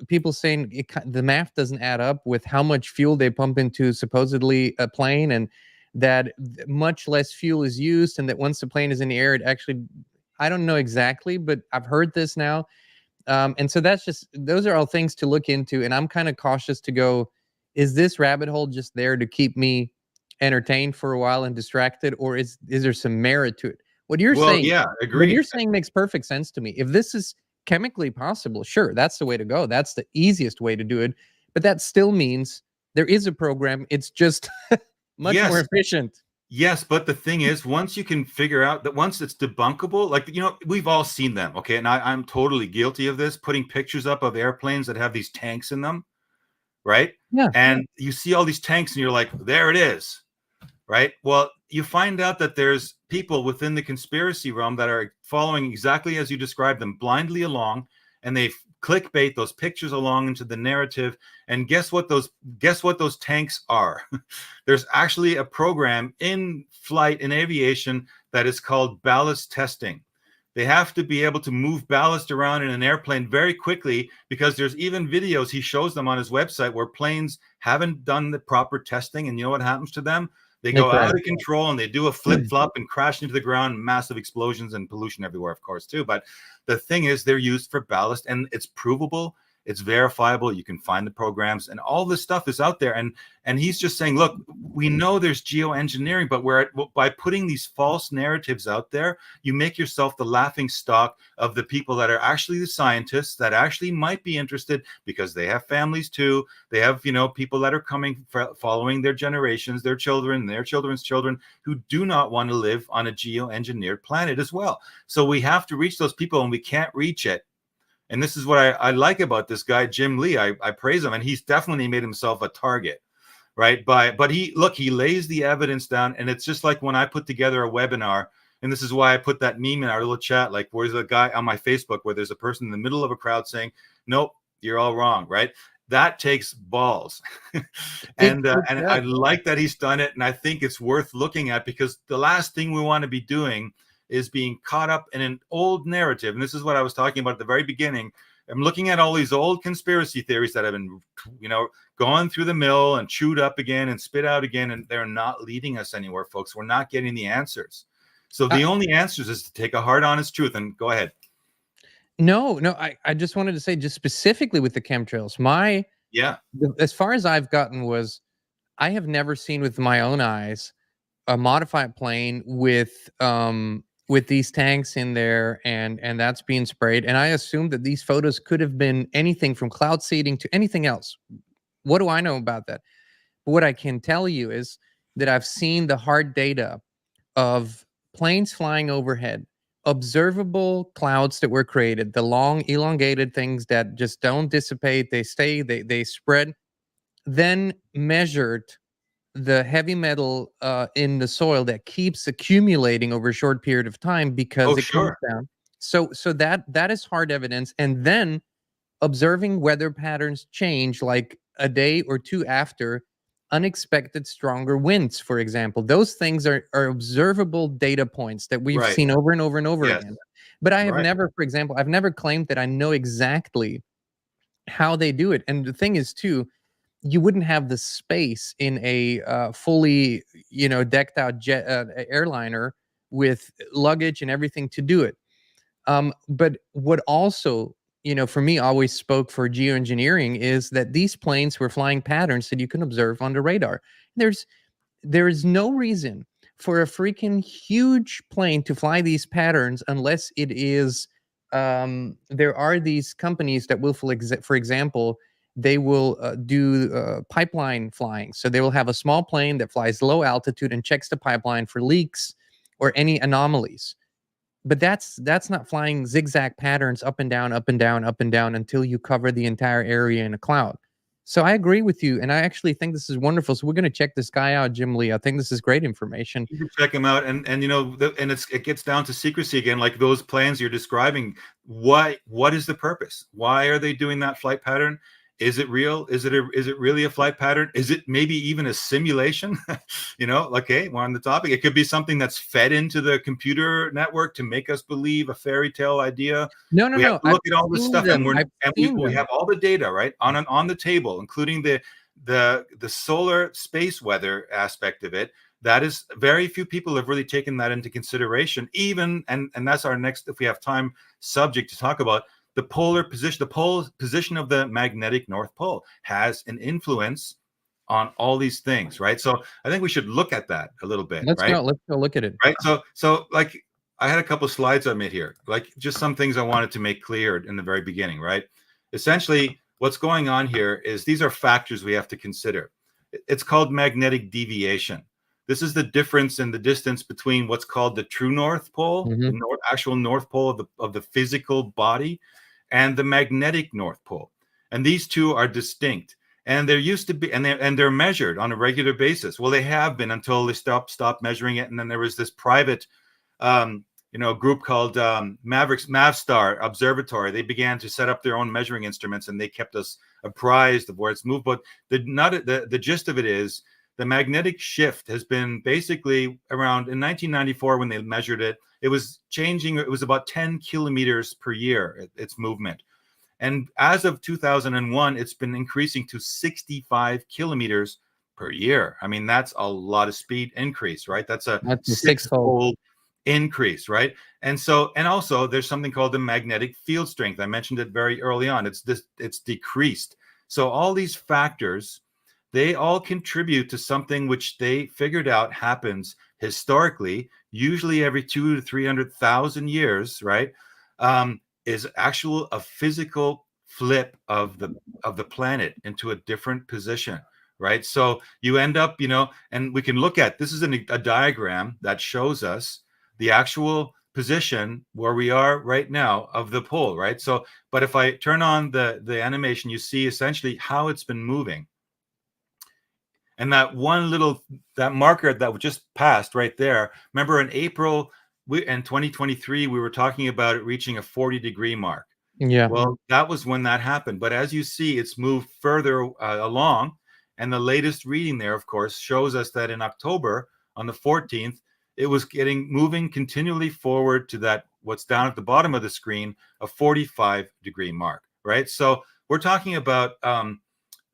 people saying the math doesn't add up with how much fuel they pump into supposedly a plane, and that much less fuel is used, and that once the plane is in the air, it actually, I don't know exactly, but I've heard this now. And so those are all things to look into. And I'm kind of cautious to go, is this rabbit hole just there to keep me entertained for a while and distracted, or is there some merit to it? What you're saying, yeah, agreed. What you're saying makes perfect sense to me. If this is chemically possible, sure, that's the way to go. That's the easiest way to do it. But that still means there is a program. It's just much more efficient. Yes, but the thing is, once you can figure out that, once it's debunkable, like, we've all seen them, okay? And I'm totally guilty of this, putting pictures up of airplanes that have these tanks in them, right? Yeah. And you see all these tanks and you're like, there it is, right? Well, you find out that there's people within the conspiracy realm that are following exactly as you described them, blindly along, and they clickbait those pictures along into the narrative. And guess what those tanks are? There's actually a program in flight, in aviation, that is called ballast testing. They have to be able to move ballast around in an airplane very quickly, because there's even videos he shows them on his website where planes haven't done the proper testing, and you know what happens to them? They go out of control and they do a flip-flop and crash into the ground, massive explosions and pollution everywhere, of course, too. But the thing is, they're used for ballast, and it's provable, it's verifiable. You can find the programs, and all this stuff is out there. And he's just saying, look, we know there's geoengineering, but by putting these false narratives out there, you make yourself the laughing stock of the people that are actually the scientists, that actually might be interested, because they have families too. They have, people that are coming, following their generations, their children, their children's children, who do not want to live on a geoengineered planet as well. So we have to reach those people, and we can't reach it. And this is what I like about this guy, Jim Lee. I praise him, and he's definitely made himself a target, right? But he lays the evidence down, and it's just like when I put together a webinar And this is why I put that meme in our little chat, like, where's a guy on my Facebook where there's a person in the middle of a crowd saying, nope, you're all wrong, right? That takes balls. and I like that he's done it. And I think it's worth looking at, because the last thing we want to be doing is being caught up in an old narrative. And this is what I was talking about at the very beginning. I'm looking at all these old conspiracy theories that have been, gone through the mill and chewed up again and spit out again, and they're not leading us anywhere, folks. We're not getting the answers. So the only answers is to take a hard, honest truth. And go ahead. No, I just wanted to say, just specifically with the chemtrails, as far as I've gotten was, I have never seen with my own eyes a modified plane with these tanks in there, and that's being sprayed. And I assume that these photos could have been anything from cloud seeding to anything else. What do I know about that? But what I can tell you is that I've seen the hard data of planes flying overhead, observable clouds that were created, the long elongated things that just don't dissipate, they stay, they spread, then measured the heavy metal in the soil that keeps accumulating over a short period of time because it comes down. So that is hard evidence. And then observing weather patterns change, like a day or two after unexpected stronger winds, for example. Those things are observable data points that we've seen over and over and over again. But I have never, for example, I've never claimed that I know exactly how they do it. And the thing is, too, you wouldn't have the space in a fully, decked out jet airliner with luggage and everything to do it. But what also, for me, always spoke for geoengineering is that these planes were flying patterns that you can observe on the radar. There is no reason for a freaking huge plane to fly these patterns unless it is, there are these companies that will, for example, they will do pipeline flying. So they will have a small plane that flies low altitude and checks the pipeline for leaks or any anomalies. But that's not flying zigzag patterns up and down, up and down, up and down until you cover the entire area in a cloud. So I agree with you, and I actually think this is wonderful. So we're going to check this guy out, Jim Lee. I think this is great information. You can check him out, and it gets down to secrecy again. Like those plans you're describing, what is the purpose? Why are they doing that flight pattern? Is it real? Is it really a flight pattern? Is it maybe even a simulation? Okay, we're on the topic. It could be something that's fed into the computer network to make us believe a fairy tale idea. No. Have to look at all this stuff, and we have all the data right on the table, including the solar space weather aspect of it. That is, very few people have really taken that into consideration. Even and that's our next, if we have time, subject to talk about. The polar position of the magnetic North Pole has an influence on all these things, right? So I think we should look at that a little bit. Let's go look at it. Right. So like I had a couple of slides I made here, like just some things I wanted to make clear in the very beginning, right? Essentially, what's going on here is these are factors we have to consider. It's called magnetic deviation. This is the difference in the distance between what's called the true North Pole, the actual North Pole of the physical body, and the magnetic North Pole. And these two are distinct. And there used to be, and they're measured on a regular basis. Well, they have been until they stopped measuring it. And then there was this private, group called Mavstar Observatory. They began to set up their own measuring instruments, and they kept us apprised of where it's moved. But the gist of it is, the magnetic shift has been basically around in 1994 when they measured it. It was changing. It was about 10 kilometers per year, its movement. And as of 2001, it's been increasing to 65 kilometers per year. I mean, that's a lot of speed increase, right? That's a six-fold increase, right? And also there's something called the magnetic field strength. I mentioned it very early on. It's decreased. So all these factors, they all contribute to something which they figured out happens historically, usually every 200,000 to 300,000 years, right? Is a physical flip of the planet into a different position, right? So you end up, and we can look at, this is a diagram that shows us the actual position where we are right now of the pole, right? So, but if I turn on the animation, you see essentially how it's been moving. And that marker that just passed right there, remember in April in 2023, we were talking about it reaching a 40-degree mark. Yeah. Well, that was when that happened. But as you see, it's moved further along. And the latest reading there, of course, shows us that in October, on the 14th, it was moving continually forward to that, what's down at the bottom of the screen, a 45-degree mark, right? So we're talking about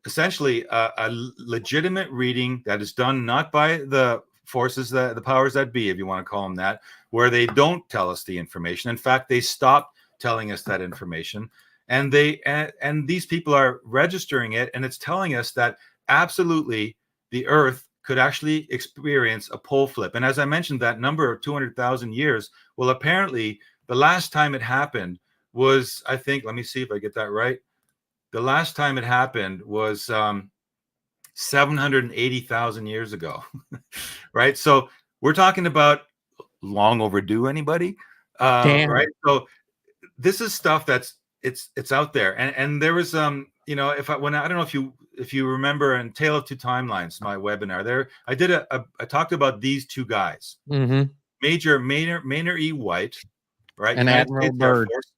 essentially a legitimate reading that is done not by the forces, the powers that be, if you want to call them that, where they don't tell us the information. In fact, they stop telling us that information, and these people are registering it, and it's telling us that absolutely the Earth could actually experience a pole flip. And as I mentioned, that number of 200,000 years, well, apparently the last time it happened was, I think, let me see if I get that right. The last time it happened was 780,000 years ago, right? So we're talking about long overdue, anybody? Right? So this is stuff that's it's out there, and there was I don't know if you remember in Tale of Two Timelines, my webinar there, I talked about these two guys, Major Maynard E. White, right, and United Admiral States Air Byrd, Force,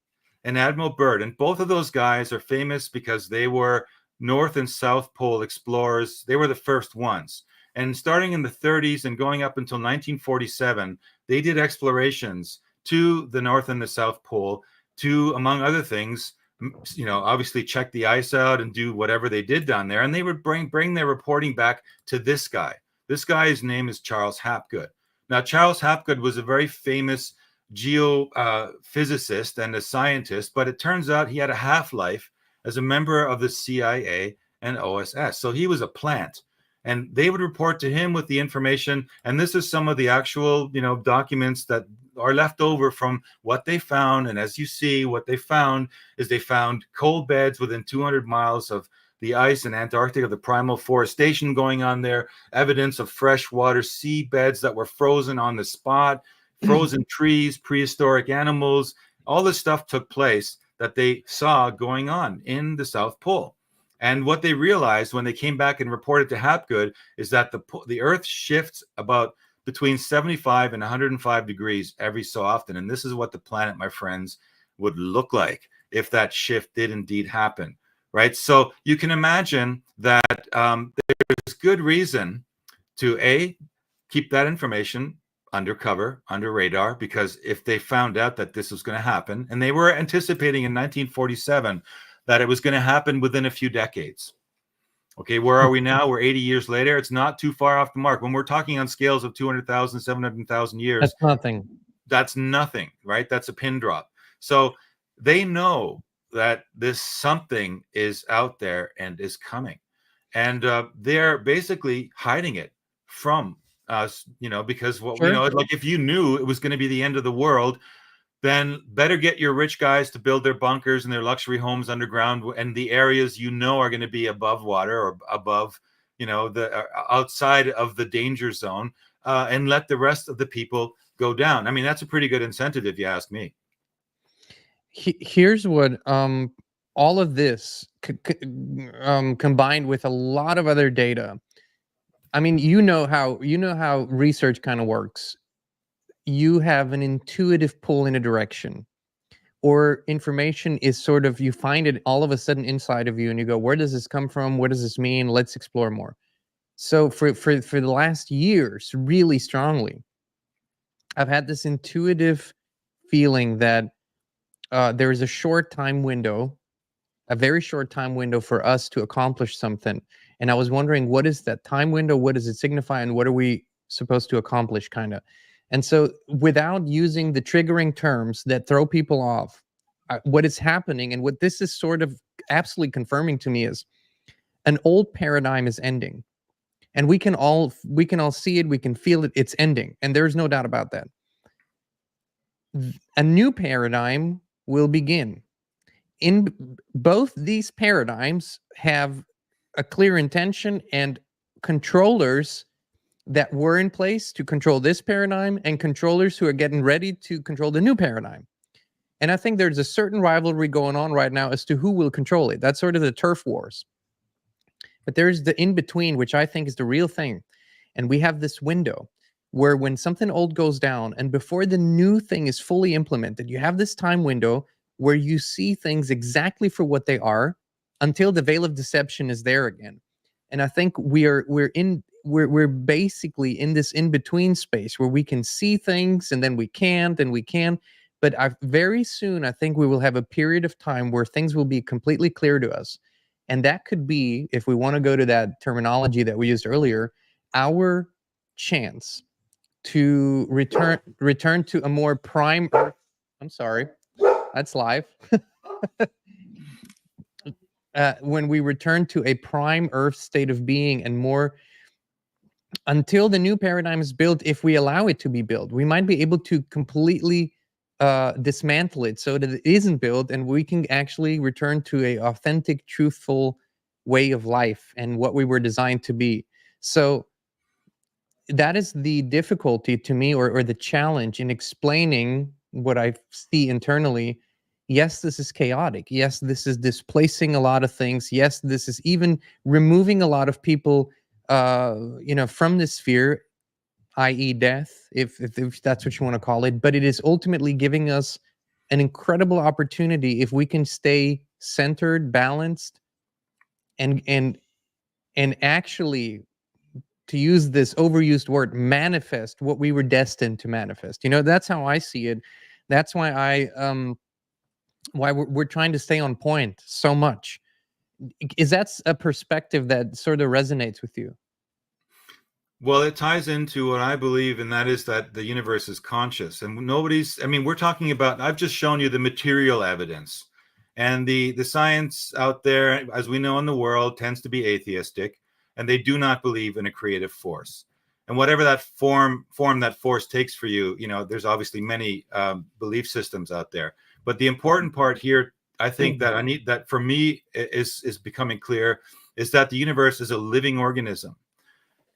and Admiral Byrd, and both of those guys are famous because they were North and South Pole explorers. They were the first ones, and starting in the 30s and going up until 1947, they did explorations to the North and the South Pole to, among other things, obviously check the ice out and do whatever they did down there. And they would bring their reporting back to this guy. This guy's name is Charles Hapgood. Now, Charles Hapgood was a very famous geophysicist and a scientist, but it turns out he had a half-life as a member of the CIA and OSS. So he was a plant. And they would report to him with the information. And this is some of the actual, documents that are left over from what they found. And as you see, what they found is they found coal beds within 200 miles of the ice in Antarctica, the primal forestation going on there, evidence of freshwater sea beds that were frozen on the spot, frozen trees, prehistoric animals. All this stuff took place that they saw going on in the South Pole. And what they realized when they came back and reported to Hapgood is that the Earth shifts about between 75 and 105 degrees every so often. And this is what the planet, my friends, would look like if that shift did indeed happen, right? So you can imagine that there's good reason to, A, keep that information undercover, under radar, because if they found out that this was going to happen, and they were anticipating in 1947 that it was going to happen within a few decades. Okay, where are we now? We're 80 years later. It's not too far off the mark. When we're talking on scales of 200,000, 700,000 years, that's nothing. That's nothing, right? That's a pin drop. So they know that this something is out there and is coming. And they're basically hiding it from us, because like if you knew it was going to be the end of the world, then better get your rich guys to build their bunkers and their luxury homes underground, and the areas are going to be above water or above, the outside of the danger zone, and let the rest of the people go down. I mean, that's a pretty good incentive, if you ask me. Here's what all of this combined with a lot of other data. I mean, you know how research kind of works. You have an intuitive pull in a direction, or information is sort of, you find it all of a sudden inside of you and you go, where does this come from? What does this mean? Let's explore more. So for the last years, really strongly, I've had this intuitive feeling that there is a short time window, a very short time window for us to accomplish something. And I was wondering, what is that time window? What does it signify? And what are we supposed to accomplish, kind of? And so without using the triggering terms that throw people off, what is happening and what this is sort of absolutely confirming to me is an old paradigm is ending. And we can all see it, we can feel it, it's ending. And there's no doubt about that. A new paradigm will begin. In both these paradigms have a clear intention and controllers that were in place to control this paradigm, and controllers who are getting ready to control the new paradigm. And I think there's a certain rivalry going on right now as to who will control it. That's sort of the turf wars. But there's the in-between, which I think is the real thing. And we have this window. where when something old goes down and before the new thing is fully implemented, you have this time window where you see things exactly for what they are until the veil of deception is there again. And I think we're basically in this in-between space where we can see things and then we can't and we can. But very soon, I think we will have a period of time where things will be completely clear to us. And that could be, if we want to go to that terminology that we used earlier, our chance to return to a more prime Earth. I'm sorry, that's live. When we return to a prime Earth state of being and more, until the new paradigm is built, if we allow it to be built, we might be able to completely dismantle it so that it isn't built, and we can actually return to a authentic, truthful way of life and what we were designed to be. So that is the difficulty to me, or the challenge in explaining what I see internally. Yes, this is chaotic. Yes, this is displacing a lot of things. Yes, this is even removing a lot of people, from this sphere, i.e. death, if that's what you want to call it. But it is ultimately giving us an incredible opportunity if we can stay centered, balanced, and actually, to use this overused word, manifest what we were destined to manifest. That's how I see it. That's why we're trying to stay on point so much. Is that a perspective that sort of resonates with you? Well, it ties into what I believe, and that is that the universe is conscious. And we're talking about, I've just shown you the material evidence. And the science out there, as we know in the world, tends to be atheistic, and they do not believe in a creative force. And whatever that form that force takes for you, there's obviously many belief systems out there. But the important part here, I think that for me is becoming clear, is that the universe is a living organism.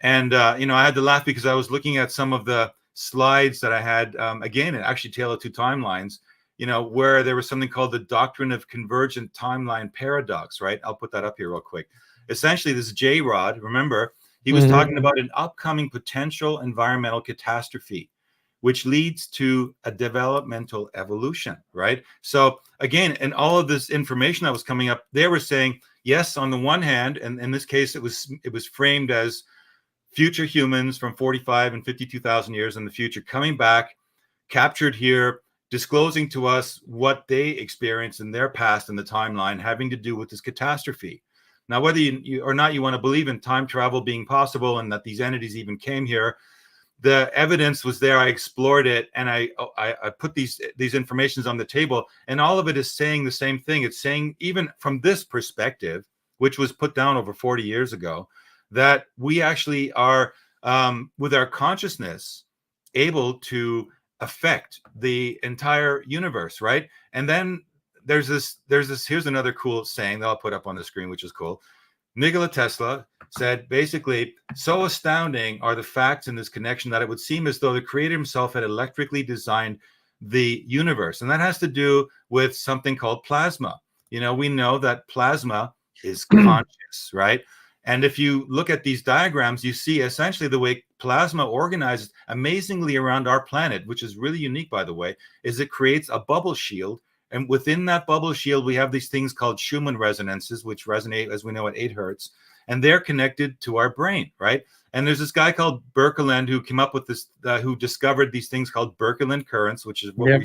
And, I had to laugh because I was looking at some of the slides that I had, again, actually Tale of Two Timelines, where there was something called the doctrine of convergent timeline paradox, right? I'll put that up here real quick. Essentially, this J-Rod, remember, he was talking about an upcoming potential environmental catastrophe, which leads to a developmental evolution, right? So again, and all of this information that was coming up, they were saying, yes, on the one hand, and in this case, it was framed as future humans from 45 and 52,000 years in the future coming back, captured here, disclosing to us what they experienced in their past in the timeline having to do with this catastrophe. Now, whether you or not you want to believe in time travel being possible and that these entities even came here, the evidence was there. I explored it, and I put these informations on the table, and all of it is saying the same thing. It's saying, even from this perspective, which was put down over 40 years ago, that we actually are, with our consciousness, able to affect the entire universe, right? And then there's this, here's another cool saying that I'll put up on the screen, which is cool. Nikola Tesla said, basically, so astounding are the facts in this connection that it would seem as though the creator himself had electrically designed the universe. And that has to do with something called plasma. We know that plasma is conscious, right? And if you look at these diagrams, you see essentially the way plasma organizes amazingly around our planet, which is really unique, by the way, is it creates a bubble shield. And within that bubble shield, we have these things called Schumann resonances, which resonate, as we know, at 8 hertz. And they're connected to our brain, right? And there's this guy called Birkeland who came up with this, who discovered these things called Birkeland currents, which is what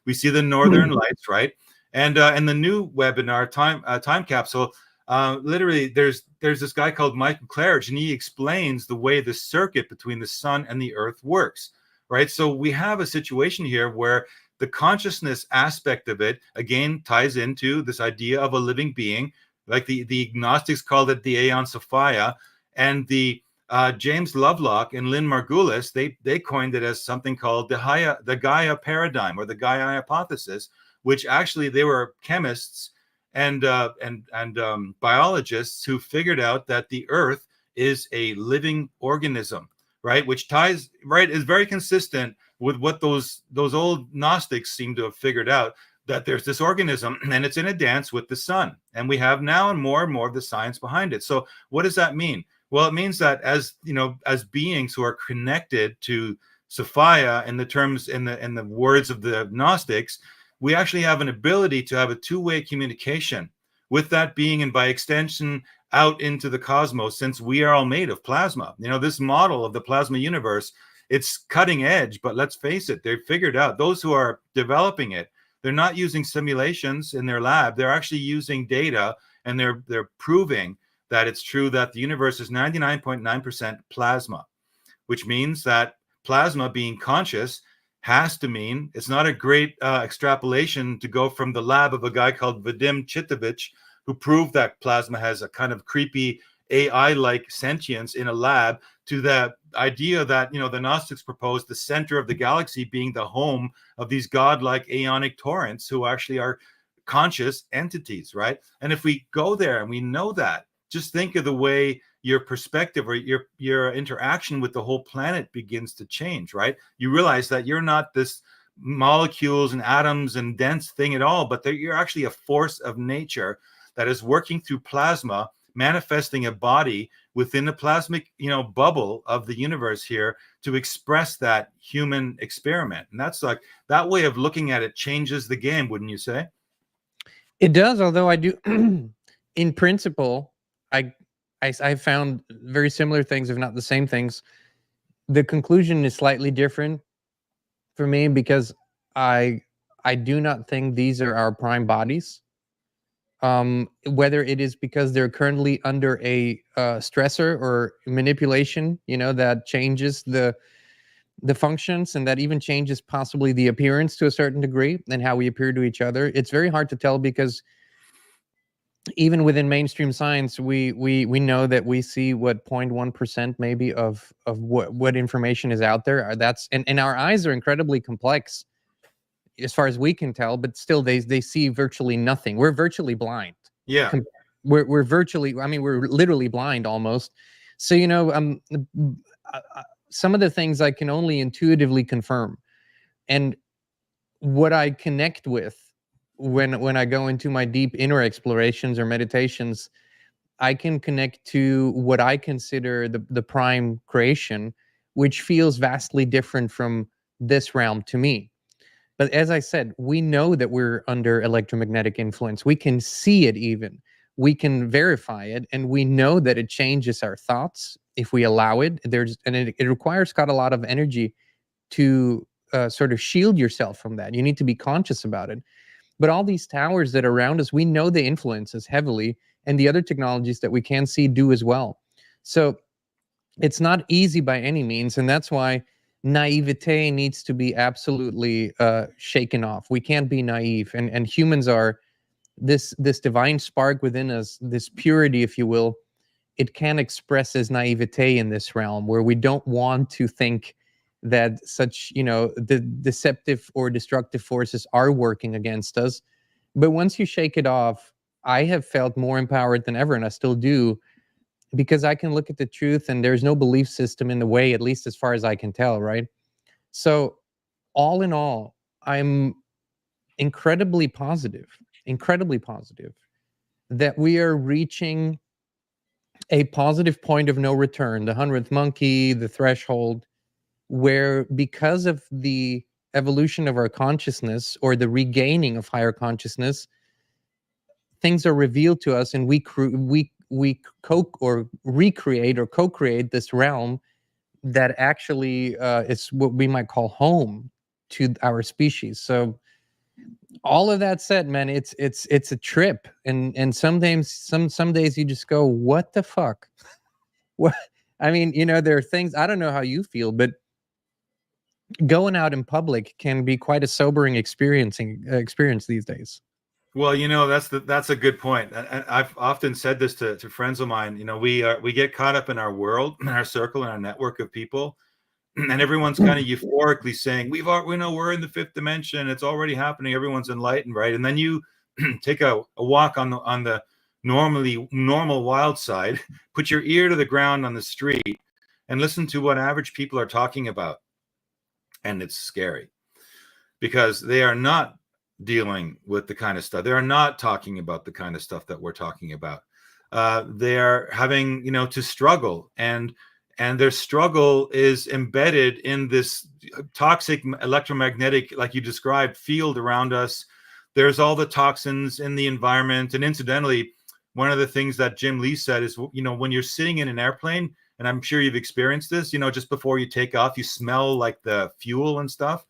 we see the northern lights, right? And in the new webinar, Time Capsule, literally, there's this guy called Michael Claridge, and he explains the way the circuit between the sun and the earth works, right? So we have a situation here where the consciousness aspect of it, again, ties into this idea of a living being, like the Gnostics called it the Aeon Sophia, and the James Lovelock and Lynn Margulis, they coined it as something called the Gaia paradigm, or the Gaia hypothesis, which actually they were chemists and biologists who figured out that the earth is a living organism, right? Which ties, right, is very consistent with what those old Gnostics seem to have figured out, that there's this organism and it's in a dance with the sun. And we have now and more of the science behind it. So what does that mean? Well, it means that as you know, as beings who are connected to Sophia in the terms in the words of the Gnostics, we actually have an ability to have a two-way communication with that being, and by extension out into the cosmos, since we are all made of plasma. You know, this model of the plasma universe, it's cutting edge, but let's face it, they've figured out, those who are developing it, they're not using simulations in their lab, they're actually using data, and they're proving that it's true that the universe is 99.9% plasma, which means that plasma being conscious has to mean, it's not a great extrapolation to go from the lab of a guy called Vadim Chitovich, who proved that plasma has a kind of creepy AI-like sentience in a lab, to the idea that, you know, the Gnostics proposed the center of the galaxy being the home of these godlike aeonic torrents who actually are conscious entities, right? And if we go there and we know that, just think of the way your perspective or your interaction with the whole planet begins to change, right? You realize that you're not this molecules and atoms and dense thing at all, but that you're actually a force of nature that is working through plasma, manifesting a body within the plasmic, you know, bubble of the universe here to express that human experiment. And that's like, that way of looking at it changes the game, wouldn't you say? It does, although I do, in principle, I found very similar things, if not the same things. The conclusion is slightly different for me because I do not think these are our prime bodies. Whether it is because they're currently under a stressor or manipulation, you know, that changes the functions, and that even changes possibly the appearance to a certain degree and how we appear to each other. It's very hard to tell because even within mainstream science, we know that we see what 0.1% maybe of what information is out there. That's and our eyes are incredibly complex as far as we can tell, but still they see virtually nothing. We're virtually blind. Yeah. We're virtually, I mean, we're literally blind almost. So, you know, some of the things I can only intuitively confirm, and what I connect with when I go into my deep inner explorations or meditations, I can connect to what I consider the prime creation, which feels vastly different from this realm to me. But as I said, we know that we're under electromagnetic influence. We can see it even. We can verify it, and we know that it changes our thoughts if we allow it. It requires got a lot of energy to sort of shield yourself from that. You need to be conscious about it. But all these towers that are around us, we know they influence us heavily, and the other technologies that we can see do as well. So it's not easy by any means, and that's why naivete needs to be absolutely shaken off. We can't be naive, and humans are this divine spark within us, this purity, if you will. It can express as naivete in this realm, where we don't want to think that such, you know, the deceptive or destructive forces are working against us. But once you shake it off, I have felt more empowered than ever, and I still do, because I can look at the truth and there's no belief system in the way, at least as far as I can tell, right? So all in all, I'm incredibly positive that we are reaching a positive point of no return, the 100th monkey, the threshold, where because of the evolution of our consciousness or the regaining of higher consciousness, things are revealed to us, and we recreate or co-create this realm that actually is what we might call home to our species. So all of that said, man, it's a trip, and sometimes some days you just go, what the fuck? What? I mean, you know, there are things, I don't know how you feel, but going out in public can be quite a sobering experience these days. Well, you know, that's a good point. And I've often said this to friends of mine. You know, we get caught up in our world, in our circle, in our network of people, and everyone's kind of euphorically saying, we know we're in the fifth dimension. It's already happening. Everyone's enlightened, right? And then you take a walk on the normal wild side, put your ear to the ground on the street, and listen to what average people are talking about. And it's scary, because they are not dealing with the kind of stuff. They are not talking about the kind of stuff that we're talking about. They are having, to struggle, and their struggle is embedded in this toxic electromagnetic, like you described, field around us. There's all the toxins in the environment. And incidentally, one of the things that Jim Lee said is, when you're sitting in an airplane, and I'm sure you've experienced this, just before you take off, you smell like the fuel and stuff.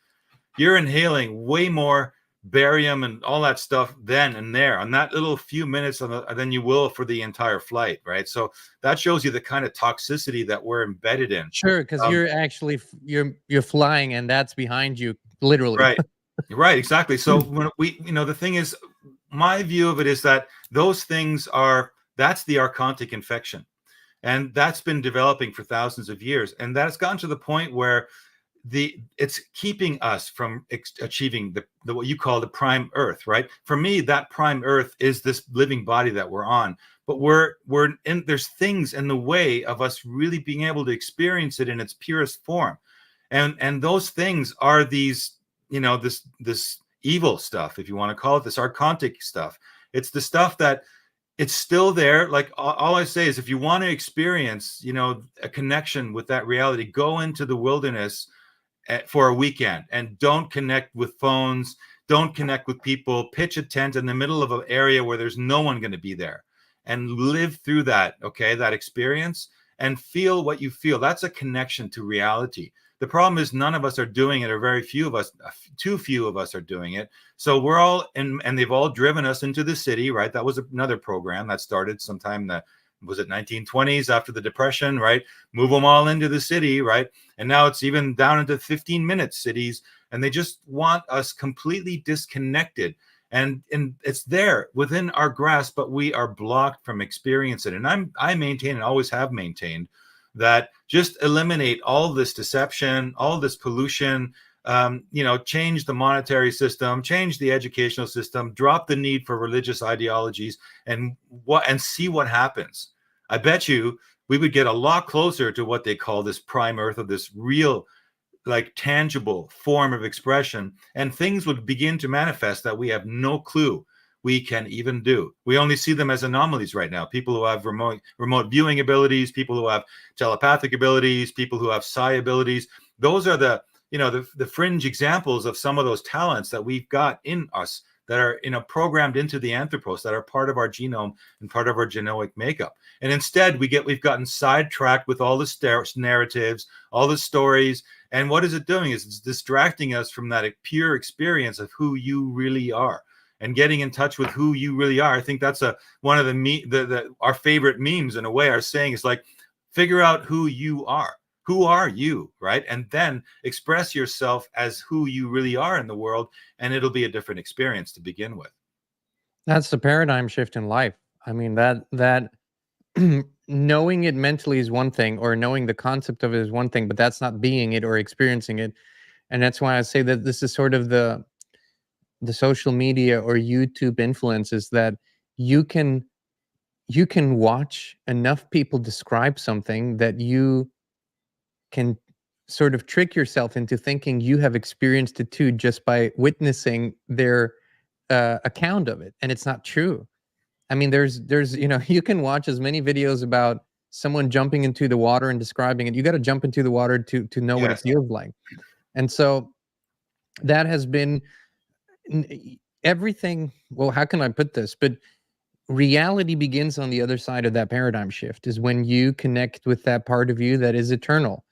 You're inhaling way more barium and all that stuff then and there on that little few minutes than you will for the entire flight, right? So that shows you the kind of toxicity that we're embedded in. Sure, because you're actually you're flying, and that's behind you, literally. Right, right, exactly. So when we, the thing is, my view of it is that those things that's the archontic infection, and that's been developing for thousands of years, and that's gotten to the point where it's keeping us from achieving the what you call the prime earth, right? For me, that prime earth is this living body that we're on, but there's things in the way of us really being able to experience it in its purest form, and those things are these, this evil stuff, if you want to call it, this archontic stuff. It's the stuff that it's still there. Like all I say is, if you want to experience, a connection with that reality, go into the wilderness for a weekend and don't connect with phones, don't connect with people, pitch a tent in the middle of an area where there's no one going to be there, and live through that, that experience, and feel what you feel. That's a connection to reality. The problem is none of us are doing it, or very few of us, too few of us are doing it. So we're all and they've all driven us into the city, right? That was another program that started sometime was it 1920s after the Depression, right? Move them all into the city, right? And now it's even down into 15-minute cities, and they just want us completely disconnected. And it's there within our grasp, but we are blocked from experiencing it. And I maintain, and always have maintained, that just eliminate all this deception, all this pollution, change the monetary system, change the educational system, drop the need for religious ideologies, and see what happens. I bet you we would get a lot closer to what they call this prime earth, of this real, like, tangible form of expression, and things would begin to manifest that we have no clue we can even do. We only see them as anomalies right now. People who have remote viewing abilities, people who have telepathic abilities, people who have psi abilities. Those are the fringe examples of some of those talents that we've got in us, that are programmed into the anthropos, that are part of our genome and part of our genomic makeup. And instead we've gotten sidetracked with all the narratives, all the stories. And what is it doing? Is it's distracting us from that pure experience of who you really are, and getting in touch with who you really are. I think that's one of our favorite memes, in a way, are saying, is like, figure out who you are. Who are you, right? And then express yourself as who you really are in the world, and it'll be a different experience to begin with. That's the paradigm shift in life. I mean, that knowing it mentally is one thing, or knowing the concept of it is one thing, but that's not being it or experiencing it. And that's why I say that this is sort of the social media or YouTube influences, that you can watch enough people describe something that you can sort of trick yourself into thinking you have experienced it too, just by witnessing their account of it. And it's not true. I mean, there's you can watch as many videos about someone jumping into the water and describing it. You got to jump into the water to know what it feels like. And so that has been everything. Well, how can I put this? But reality begins on the other side of that paradigm shift, is when you connect with that part of you that is eternal,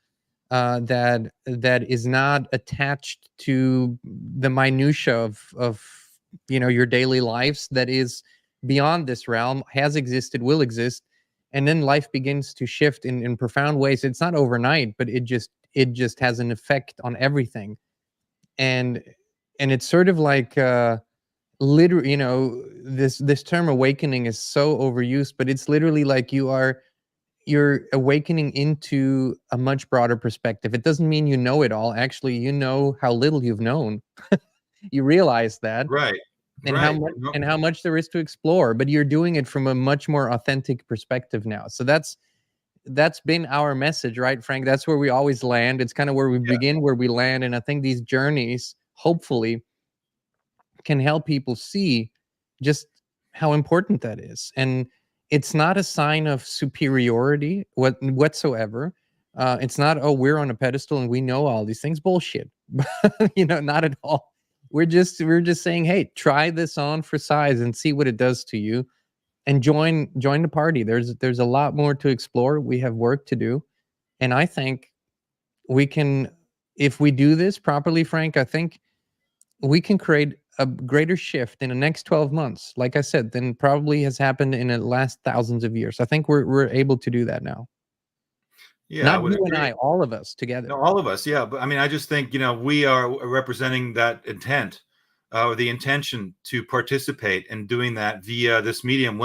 that is not attached to the minutia of your daily lives, that is beyond this realm, has existed, will exist. And then life begins to shift in profound ways. It's not overnight, but it just has an effect on everything. And it's sort of like literally, this term awakening is so overused, but it's literally like you're awakening into a much broader perspective. It doesn't mean you know it all. Actually, you know how little you've known. You realize that, right? And right. how much there is to explore. But you're doing it from a much more authentic perspective now. So that's been our message, right, Frank? That's where we always land. It's kind of where we begin, where we land. And I think these journeys, hopefully, can help people see just how important that is. And it's not a sign of superiority whatsoever. It's not, oh, we're on a pedestal and we know all these things. Bullshit. You know, not at all. We're just saying, hey, try this on for size and see what it does to you, and join the party. There's a lot more to explore. We have work to do, and I think we can, if we do this properly, Frank, I think we can create a greater shift in the next 12 months, like I said, than probably has happened in the last thousands of years. I think we're able to do that now. Yeah, I Not would you and agree. I, all of us together. No, all of us, yeah. But I mean, I just think, we are representing that intent, or the intention to participate in doing that via this medium.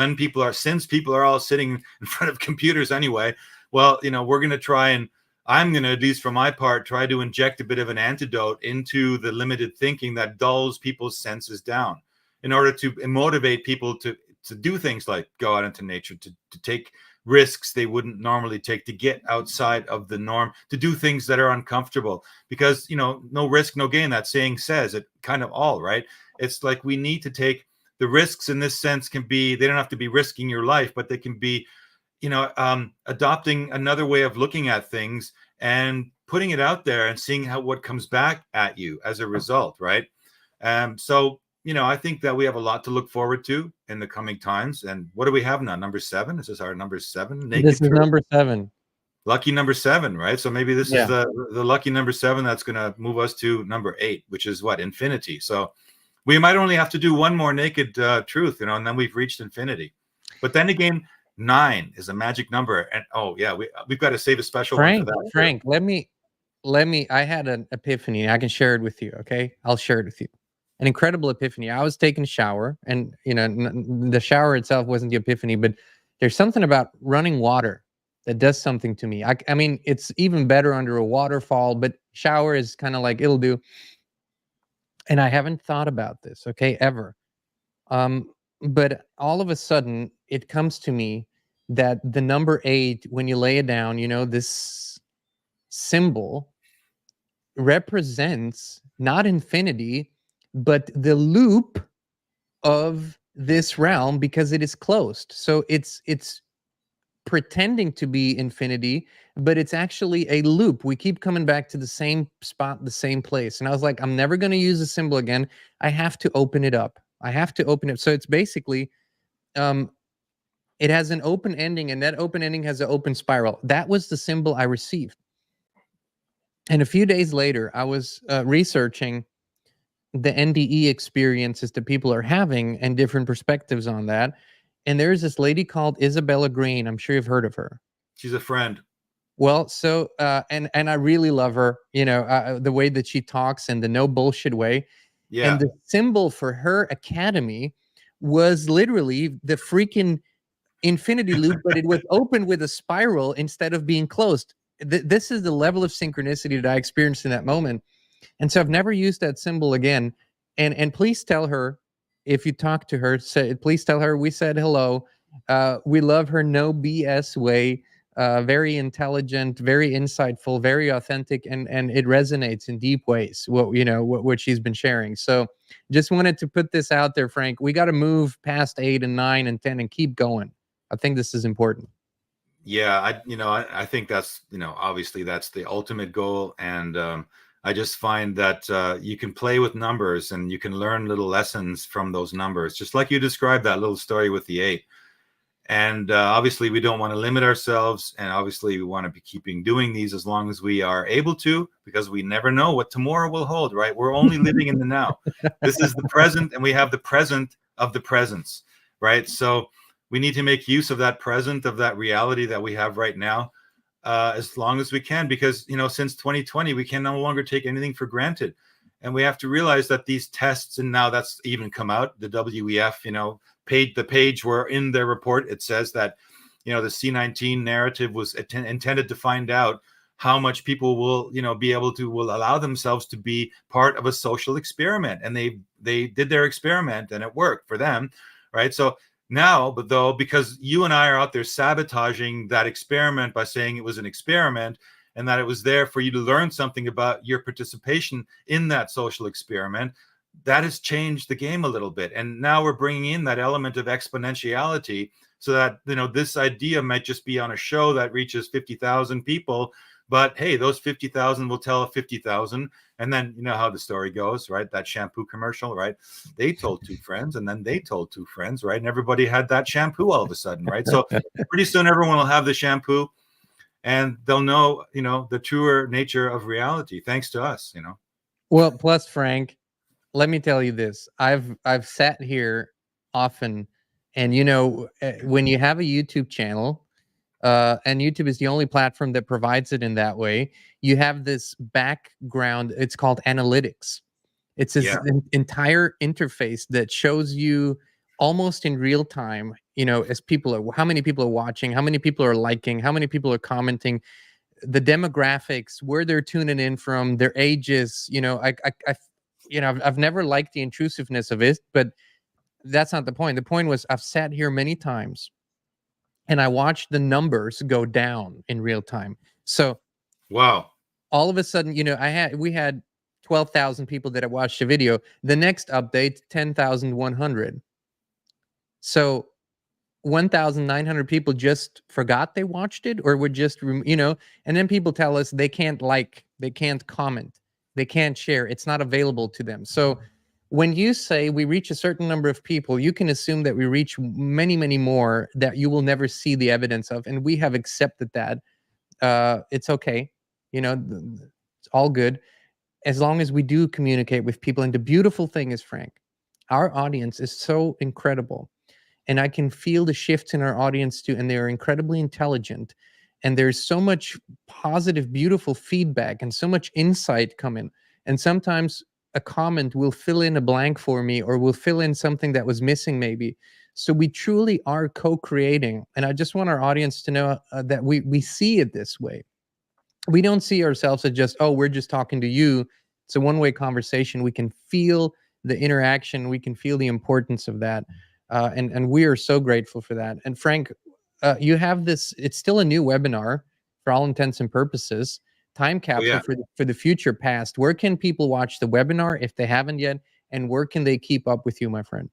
Since people are all sitting in front of computers anyway, well, we're going to try, and I'm going to, at least for my part, try to inject a bit of an antidote into the limited thinking that dulls people's senses down, in order to motivate people to do things like go out into nature, to take risks they wouldn't normally take, to get outside of the norm, to do things that are uncomfortable, because no risk, no gain, that saying says it kind of all, right? It's like we need to take the risks. In this sense, they don't have to be risking your life, but they can be adopting another way of looking at things and putting it out there and seeing what comes back at you as a result, right? So I think that we have a lot to look forward to in the coming times. And what do we have now? Number 7? Is this our number 7? This is number 7. Lucky number 7, right? So maybe this is the lucky number 7 that's going to move us to number 8, which is what? Infinity. So we might only have to do one more naked truth, and then we've reached infinity. But then again, 9 is a magic number. And we've got to save a special one for that. Frank, let me, I had an epiphany. I can share it with you. Okay. I'll share it with you. An incredible epiphany. I was taking a shower, and the shower itself wasn't the epiphany, but there's something about running water that does something to me. I mean, it's even better under a waterfall, but shower is kind of like, it'll do. And I haven't thought about this, okay, ever. But all of a sudden it comes to me that the number 8, when you lay it down, this symbol represents not infinity, but the loop of this realm, because it is closed. So it's pretending to be infinity, but it's actually a loop. We keep coming back to the same spot, the same place. And I was like, I'm never going to use a symbol again. I have to open it up. I have to open it. So it's basically, it has an open ending, and that open ending has an open spiral. That was the symbol I received. And a few days later, I was researching the NDE experiences that people are having and different perspectives on that. And there's this lady called Isabella Green. I'm sure you've heard of her. She's a friend. Well, so, and I really love her, the way that she talks, and the no bullshit way. Yeah. And the symbol for her academy was literally the freaking infinity loop, but it was open with a spiral instead of being closed. This is the level of synchronicity that I experienced in that moment. And so I've never used that symbol again. And please tell her, if you talk to her, please tell her we said hello. We love her no BS way. Very intelligent, very insightful, very authentic, and it resonates in deep ways. What she's been sharing. So just wanted to put this out there, Frank. We got to move past 8 and 9 and 10 and keep going. I think this is important. Yeah, I think that's, obviously that's the ultimate goal. And I just find that you can play with numbers, and you can learn little lessons from those numbers, just like you described that little story with the 8. And obviously we don't want to limit ourselves, and obviously we want to be keeping doing these as long as we are able to, because we never know what tomorrow will hold, right? We're only living in the now. This is the present, and we have the present of the presence, right? So we need to make use of that present, of that reality that we have right now, as long as we can, because since 2020 we can no longer take anything for granted. And we have to realize that these tests, and now that's even come out, the WEF, the page where in their report it says that the C19 narrative was intended to find out how much people will will allow themselves to be part of a social experiment. And they did their experiment, and it worked for them, right? So now, but though, because you and I are out there sabotaging that experiment by saying it was an experiment, and that it was there for you to learn something about your participation in that social experiment, that has changed the game a little bit. And now we're bringing in that element of exponentiality so that, you know, this idea might just be on a show that reaches 50,000 people, but hey, those 50,000 will tell 50,000. And then, you know how the story goes, right? That shampoo commercial, right? They told two friends, and then they told two friends, right? And everybody had that shampoo all of a sudden, right? So pretty soon everyone will have the shampoo, and they'll know, you know, the truer nature of reality, thanks to us, you know. Well, plus Frank, let me tell you this. I've sat here often, and you know, when you have a YouTube channel, and YouTube is the only platform that provides it in that way, you have this background. It's called analytics. It's this entire interface that shows you almost in real time, you know, as people are, how many people are watching, how many people are liking, how many people are commenting, the demographics, where they're tuning in from, their ages. You know, you know, I've never liked the intrusiveness of it, but that's not the point. The point was I've sat here many times and I watched the numbers go down in real time. So wow, all of a sudden, you know, we had 12,000 people that had watched the video. The next update, 10,100. So 1,900 people just forgot they watched it, or were just, you know, and then people tell us they can't like, they can't comment, they can't share. It's not available to them. So when you say we reach a certain number of people, you can assume that we reach many, many more that you will never see the evidence of. And we have accepted that. It's okay. You know, it's all good as long as we do communicate with people. And the beautiful thing is, Frank, our audience is so incredible. And I can feel the shifts in our audience too. And they're incredibly intelligent. And there's so much positive, beautiful feedback and so much insight coming. And sometimes a comment will fill in a blank for me, or will fill in something that was missing maybe. So we truly are co-creating. And I just want our audience to know that we see it this way. We don't see ourselves as just, oh, we're just talking to you. It's a one-way conversation. We can feel the interaction. We can feel the importance of that. And we are so grateful for that. And Frank, you have this, it's still a new webinar for all intents and purposes, time capsule for the future past. Where can people watch the webinar if they haven't yet? And where can they keep up with you, my friend?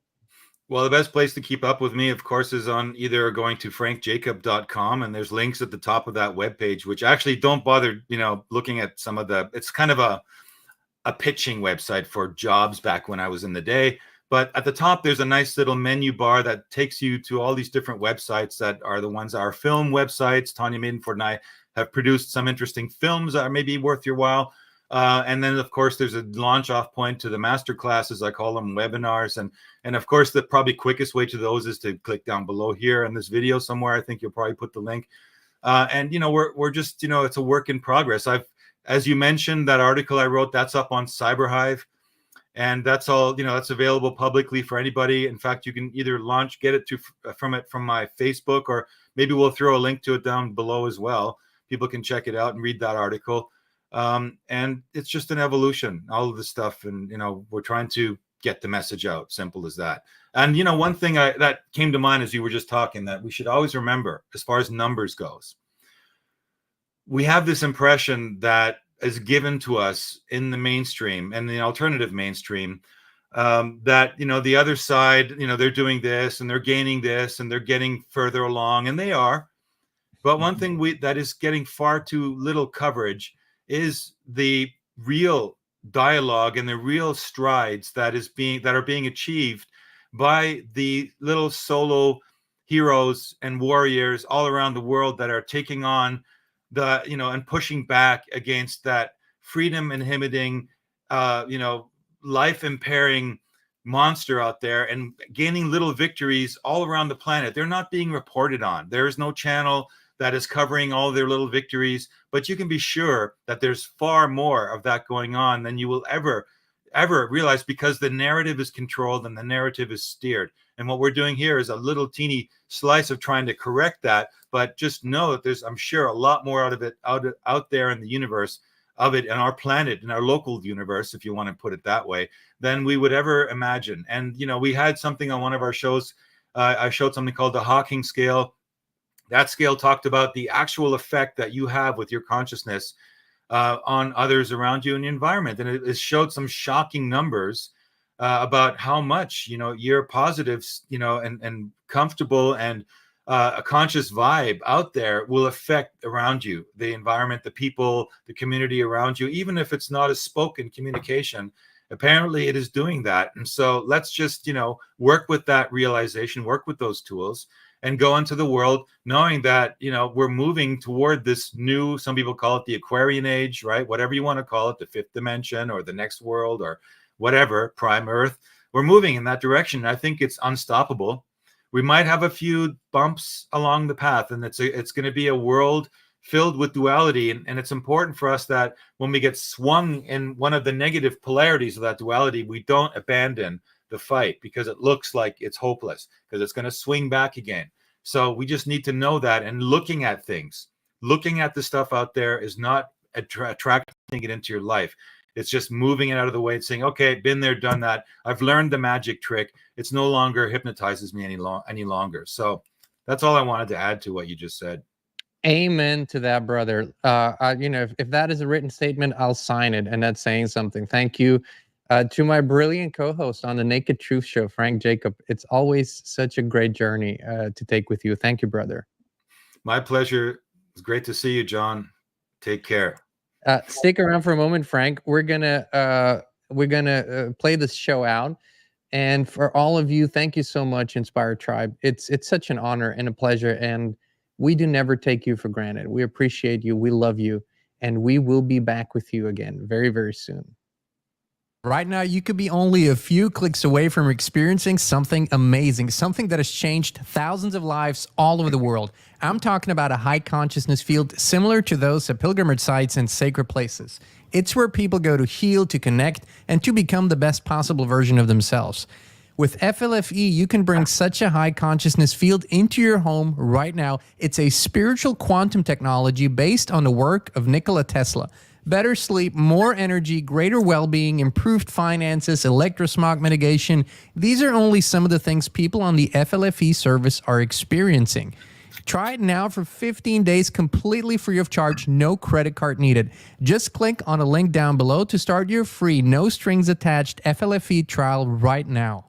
Well, the best place to keep up with me, of course, is on either going to frankjacob.com, and there's links at the top of that webpage, which actually don't bother, you know, looking at some of the, it's kind of a pitching website for jobs back when I was in the day. But at the top, there's a nice little menu bar that takes you to all these different websites that are the ones, our film websites. Tanya Maidenford and I have produced some interesting films that are maybe worth your while. And then, of course, there's a launch off point to the master classes. I call them webinars. And of course, the probably quickest way to those is to click down below here in this video somewhere. I think you'll probably put the link. And, you know, we're just, you know, it's a work in progress. As you mentioned, that article I wrote, that's up on CyberHive. And that's all, you know, that's available publicly for anybody. In fact, you can either get it from my Facebook, or maybe we'll throw a link to it down below as well. People can check it out and read that article. And it's just an evolution, all of this stuff. And, you know, we're trying to get the message out, simple as that. And, you know, one thing that came to mind as you were just talking, that we should always remember as far as numbers goes, we have this impression that is given to us in the mainstream and the alternative mainstream, that, you know, the other side, you know, they're doing this and they're gaining this and they're getting further along, and they are. But one thing that is getting far too little coverage is the real dialogue and the real strides that are being achieved by the little solo heroes and warriors all around the world that are taking on the, you know, and pushing back against that freedom inhibiting, you know, life impairing monster out there, and gaining little victories all around the planet. They're not being reported on. There is no channel that is covering all their little victories, but you can be sure that there's far more of that going on than you will ever realize, because the narrative is controlled and the narrative is steered. And what we're doing here is a little teeny slice of trying to correct that. But just know that there's, I'm sure, a lot more out there in the universe of it, in our planet, in our local universe, if you want to put it that way, than we would ever imagine. And, you know, we had something on one of our shows. I showed something called the Hawking scale. That scale talked about the actual effect that you have with your consciousness on others around you in the environment. And it showed some shocking numbers about how much, you know, you're positive, you know, and comfortable and a conscious vibe out there will affect around you, the environment, the people, the community around you, even if it's not a spoken communication. Apparently it is doing that. And so let's just, work with that realization, work with those tools, and go into the world knowing that, we're moving toward this new, some people call it the Aquarian age, right? Whatever you want to call it, the fifth dimension or the next world or whatever, prime Earth. We're moving in that direction. I think it's unstoppable. We might have a few bumps along the path, and it's going to be a world filled with duality. And it's important for us that when we get swung in one of the negative polarities of that duality, we don't abandon the fight because it looks like it's hopeless, because it's going to swing back again. So we just need to know that, and looking at things, looking at the stuff out there is not attracting it into your life. It's just moving it out of the way and saying, okay, been there, done that. I've learned the magic trick. It's no longer hypnotizes me any longer. So that's all I wanted to add to what you just said. Amen to that, brother. If that is a written statement, I'll sign it, and that's saying something. Thank you to my brilliant co-host on the Naked Truth Show, Frank Jacob. It's always such a great journey to take with you. Thank you, brother. My pleasure. It's great to see you, John. Take care. Stick around for a moment, Frank. We're gonna play this show out, and for all of you, thank you so much, Inspired Tribe. It's such an honor and a pleasure, and we do never take you for granted. We appreciate you, we love you, and we will be back with you again very, very soon. Right now, you could be only a few clicks away from experiencing something amazing, something that has changed thousands of lives all over the world. I'm talking about a high consciousness field similar to those at pilgrimage sites and sacred places. It's where people go to heal, to connect, and to become the best possible version of themselves. With FLFE, you can bring such a high consciousness field into your home right now. It's a spiritual quantum technology based on the work of Nikola Tesla. Better sleep, more energy, greater well-being, improved finances, electrosmog mitigation. These are only some of the things people on the FLFE service are experiencing. Try it now for 15 days completely free of charge, no credit card needed. Just click on a link down below to start your free, no strings attached FLFE trial right now.